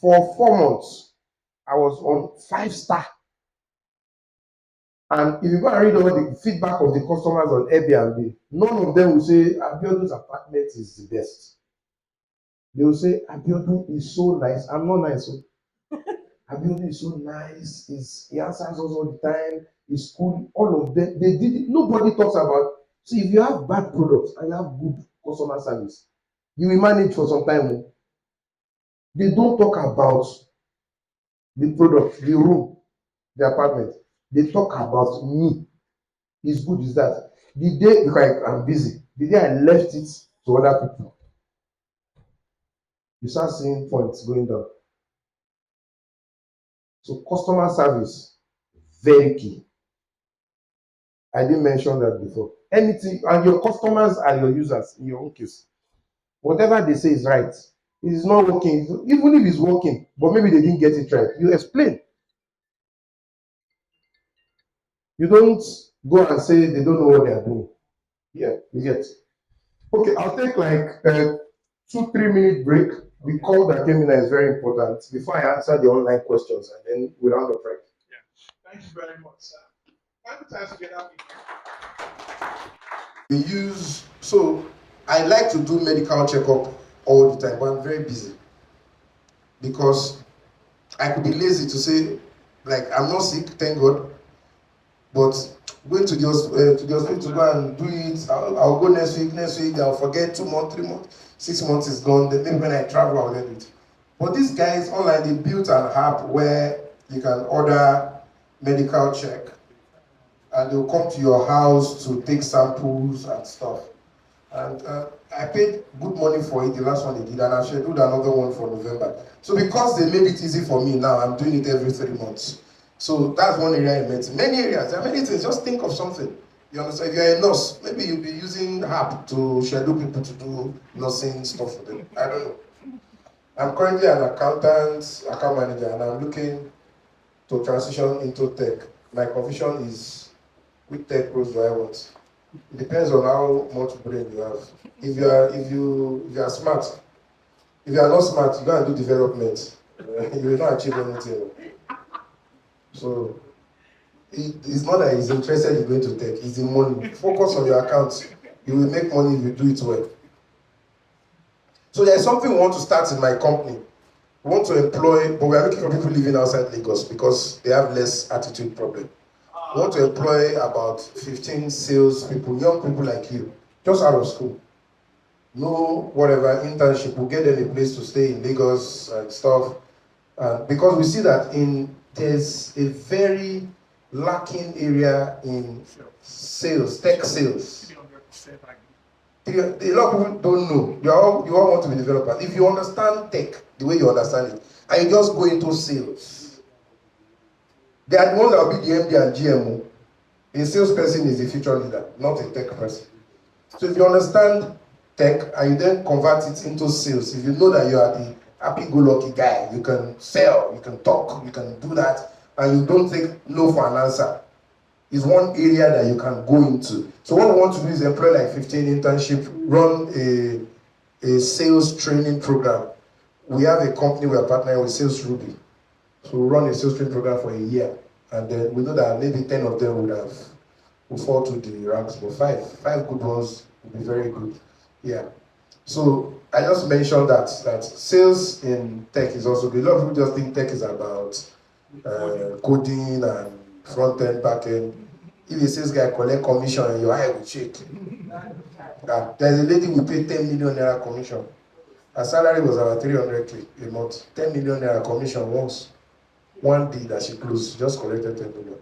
S1: For 4 months, I was on 5-star. And if you go and read all the feedback of the customers on Airbnb, none of them will say Abiodun's apartment is the best. They will say Abiodun is so nice. I'm not nice. So Abiodun is so nice. He answers us all the time. He's cool. All of them, they did it. Nobody talks about. See, if you have bad products and you have good customer service, you will manage for some time. They don't talk about the product, the room, the apartment. They talk about me. It's good, is that. The day, because I'm busy, the day I left it to other people, you start seeing points going down. So customer service, very key. I didn't mention that before. Anything, and your customers are your users in your own case. Whatever they say is right. It is not working, even if it's working, but maybe they didn't get it right. You explain. You don't go and say they don't know what they are doing. Yeah, you get. Okay, I'll take like a 2-3 minute break. The call that came in is very important before I answer the online questions, and then we round up right.
S2: Thank you very much, sir. Can we time together?
S1: We use, so I like to do medical checkup all the time, but I'm very busy because I could be lazy to say, like, I'm not sick, thank God, but going to the hospital to go and do it, I'll go next week, I'll forget 2 months, 3 months, 6 months is gone, then maybe when I travel, I'll let it. But these guys online, they built an app where you can order medical check, and they'll come to your house to take samples and stuff. And I paid good money for it, the last one they did, and I scheduled another one for November. So because they made it easy for me now, I'm doing it every 3 months. So that's one area I met. Many areas, there are many things, just think of something. You understand? If you're a nurse, maybe you'll be using app to schedule people to do nursing stuff for them. I don't know. I'm currently an account manager, and I'm looking to transition into tech. My confusion is, which tech roles do I want? It depends on how much brain you have. If you are smart, if you are not smart, you go and do development. You will not achieve anything. So it's not that he's interested in going to tech, it's the money. Focus on your accounts. You will make money if you do it well. So there's something we want to start in my company. We want to employ, but we are looking for people living outside Lagos because they have less attitude problem. We want to employ about 15 sales people, young people like you, just out of school. No whatever internship, we'll get them a place to stay in Lagos and stuff. Because we see that there's a very lacking area in sales, tech sales. A lot of people don't know. You all want to be developers. If you understand tech the way you understand it, and you just go into sales, they are the ones that will be the MD and GMO. A salesperson is a future leader, not a tech person. So if you understand tech and you then convert it into sales, if you know that you are the happy-go-lucky guy, you can sell, you can talk, you can do that, and you don't take no for an answer, is one area that you can go into. So what we want to do is employ like 15 internship, run a sales training program. We have a company we are partnering with, Sales Ruby. So we run a sales training program for a year. And then we know that maybe 10 of them would fall to the ranks, but five good ones would be very good. Yeah. So I just mentioned that sales in tech is also good. A lot of people just think tech is about coding and front end, back end. If a sales guy collect commission, your eye will shake. There's a lady who paid 10 million naira commission. Her salary was about 300k a month. 10 million naira commission once. One day that she closed, she just collected 10 million.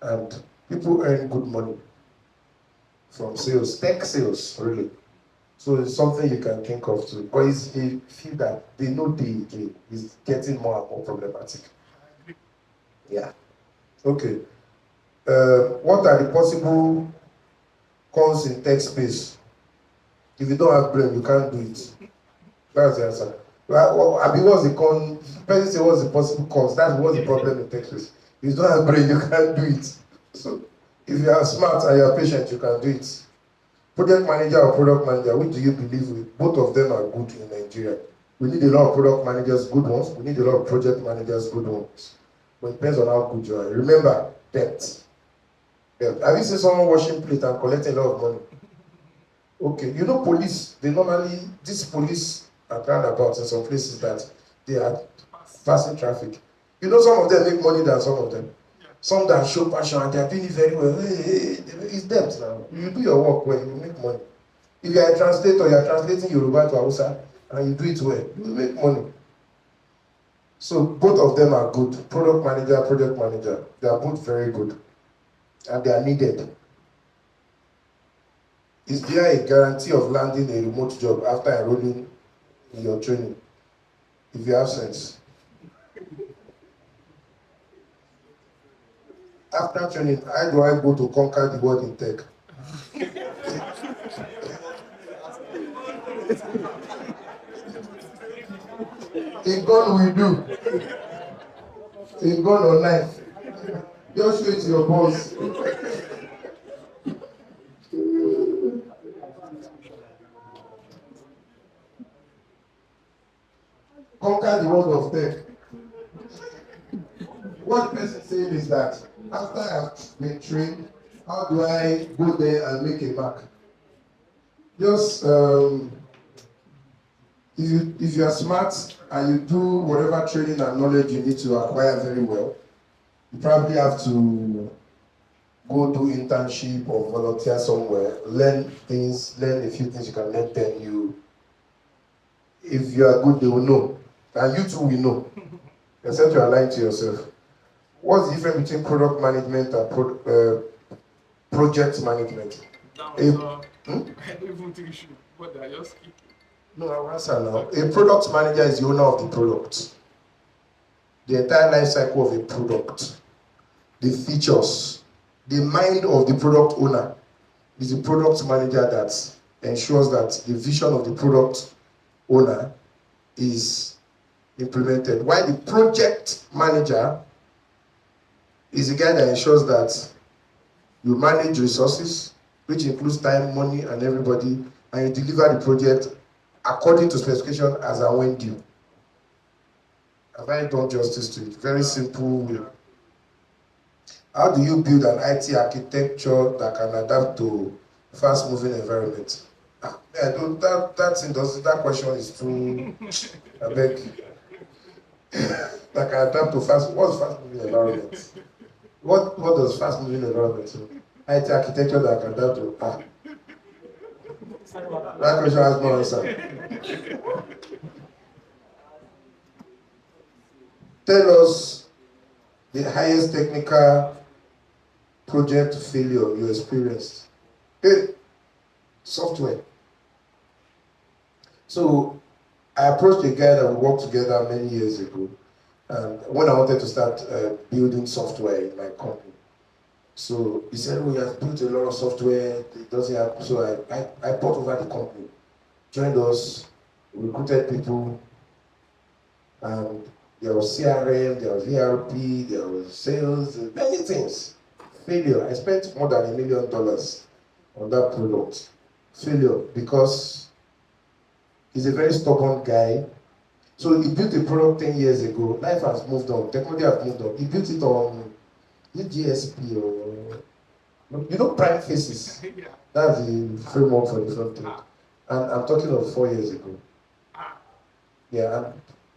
S1: And people earn good money from sales, tech sales, really. So it's something you can think of too. But it's a field that they know is getting more and more problematic. Yeah. Okay. What are the possible cons in tech space? If you don't have brain, you can't do it. That's the answer. What's the con? Person say what's the possible cons? That's what's the problem in tech space. If you don't have brain, you can't do it. So if you are smart and you are patient, you can do it. Project manager or product manager, which do you believe with? Both of them are good in Nigeria. We need a lot of product managers, good ones. We need a lot of project managers, good ones. But it depends on how good you are. Remember, debt. Have you seen someone washing plate and collecting a lot of money? Okay, you know police, this police are roundabouts in some places that they are passing traffic. You know some of them make money than some of them. Some that show passion and they are doing it very well. Hey, it's debt now. You do your work well, you make money. If you are a translator, you are translating Yoruba to Hausa, and you do it well, you will make money. So both of them are good. Product manager, project manager, they are both very good. And they are needed. Is there a guarantee of landing a remote job after enrolling in your training, if you have sense. After training, how do I go to conquer the world in tech? In gun we do. In gun or knife. Just show it to your boss. Conquer the world of tech. What the person is saying is that after I've been trained, how do I go there and make a mark? Just if you are smart and you do whatever training and knowledge you need to acquire very well, you probably have to go do internship or volunteer somewhere, learn a few things you can learn, then you, if you are good, they will know. And you too will know, except you are lying to yourself. What's the difference between product management and project management?
S2: I don't even think you should, but I just keep.
S1: No, I'll answer now. A product manager is the owner of the product. The entire life cycle of a product, the features, the mind of the product owner is the product manager that ensures that the vision of the product owner is implemented. While the project manager is the guy that ensures that you manage resources, which includes time, money, and everybody, and you deliver the project according to specification as and when due. Have I done justice to it? Very simple way. How do you build an IT architecture that can adapt to fast-moving environment? That question is too, I beg. That can adapt to what's fast-moving environment? What does fast-moving environment mean? IT architecture that can adapt to, that question has no answer. Tell us the highest technical project failure you experienced. Hey, software. So I approached a guy that we worked together many years ago, and when I wanted to start building software in my company. So he said, "Oh, he has built a lot of software, it doesn't have," so I bought over the company, joined us, recruited people, and there was CRM, there was ERP, there was sales, many things. Failure. I spent more than $1 million on that product. Failure, because he's a very stubborn guy. So he built a product 10 years ago. Life has moved on. Technology has moved on. He built it on GSP or Prime Faces. That's the framework for the front end. And I'm talking of 4 years ago. Yeah, and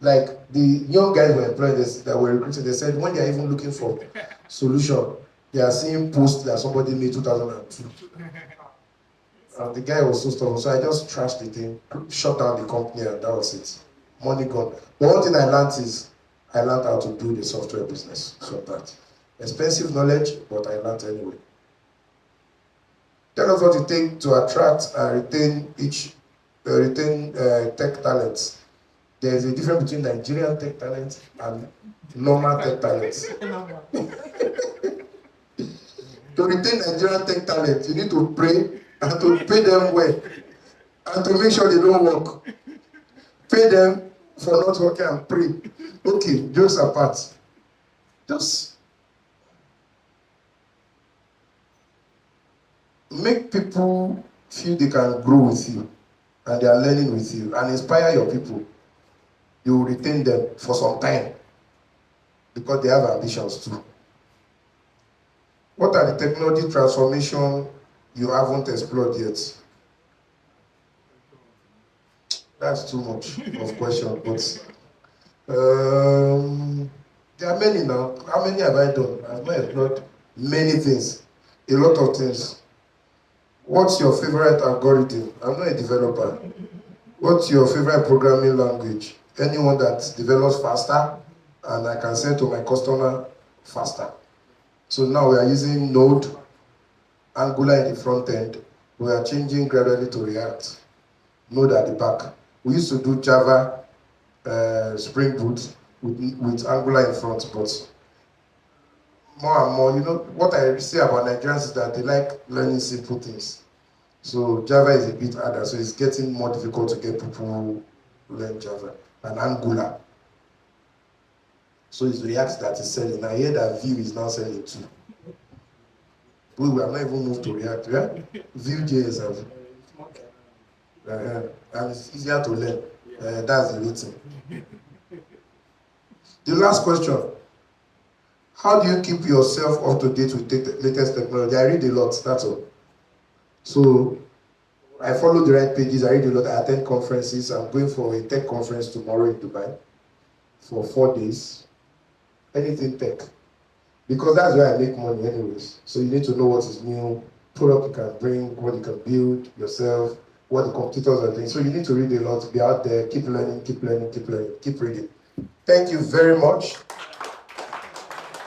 S1: like the young guys were employed that were recruited, they said when they are even looking for solution, they are seeing posts that somebody made 2002. And the guy was so stubborn, so I just trashed the thing, shut down the company, and that was it. Money gone. But one thing I learned is I learned how to build a software business. So that expensive knowledge, but I learned anyway. Tell us what it takes to attract and retain tech talents. There is a difference between Nigerian tech talents and normal tech talents. To retain Nigerian tech talent, you need to pray and to pay them well and to make sure they don't work. Pay them for not working and pray. Okay, jokes apart. Just make people feel they can grow with you and they are learning with you and inspire your people. You will retain them for some time because they have ambitions too. What are the technology transformation you haven't explored yet? That's too much of question, but there are many now. How many have I done? I've not explored many things, a lot of things. What's your favorite algorithm? I'm not a developer. What's your favorite programming language? Anyone that develops faster and I can send to my customer faster. So now we are using Node, Angular in the front end. We are changing gradually to React, Node at the back. We used to do Java, Spring Boot with Angular in front, but more and more, what I see about Nigerians is that they like learning simple things. So Java is a bit harder, so it's getting more difficult to get people who learn Java and Angular. So it's React that is selling. I hear that Vue is now selling too. We have not even moved to React. Yeah? Vue.js have. And it's easier to learn. That's the rating. The last question. How do you keep yourself up to date with the latest technology? I read a lot, that's all. So I follow the right pages, I read a lot, I attend conferences. I'm going for a tech conference tomorrow in Dubai for 4 days. Anything tech. Because that's where I make money anyways. So you need to know what is new, product you can bring, what you can build yourself, what the competitors are doing. So you need to read a lot, be out there, keep learning, keep learning, keep learning, keep reading. Thank you very much.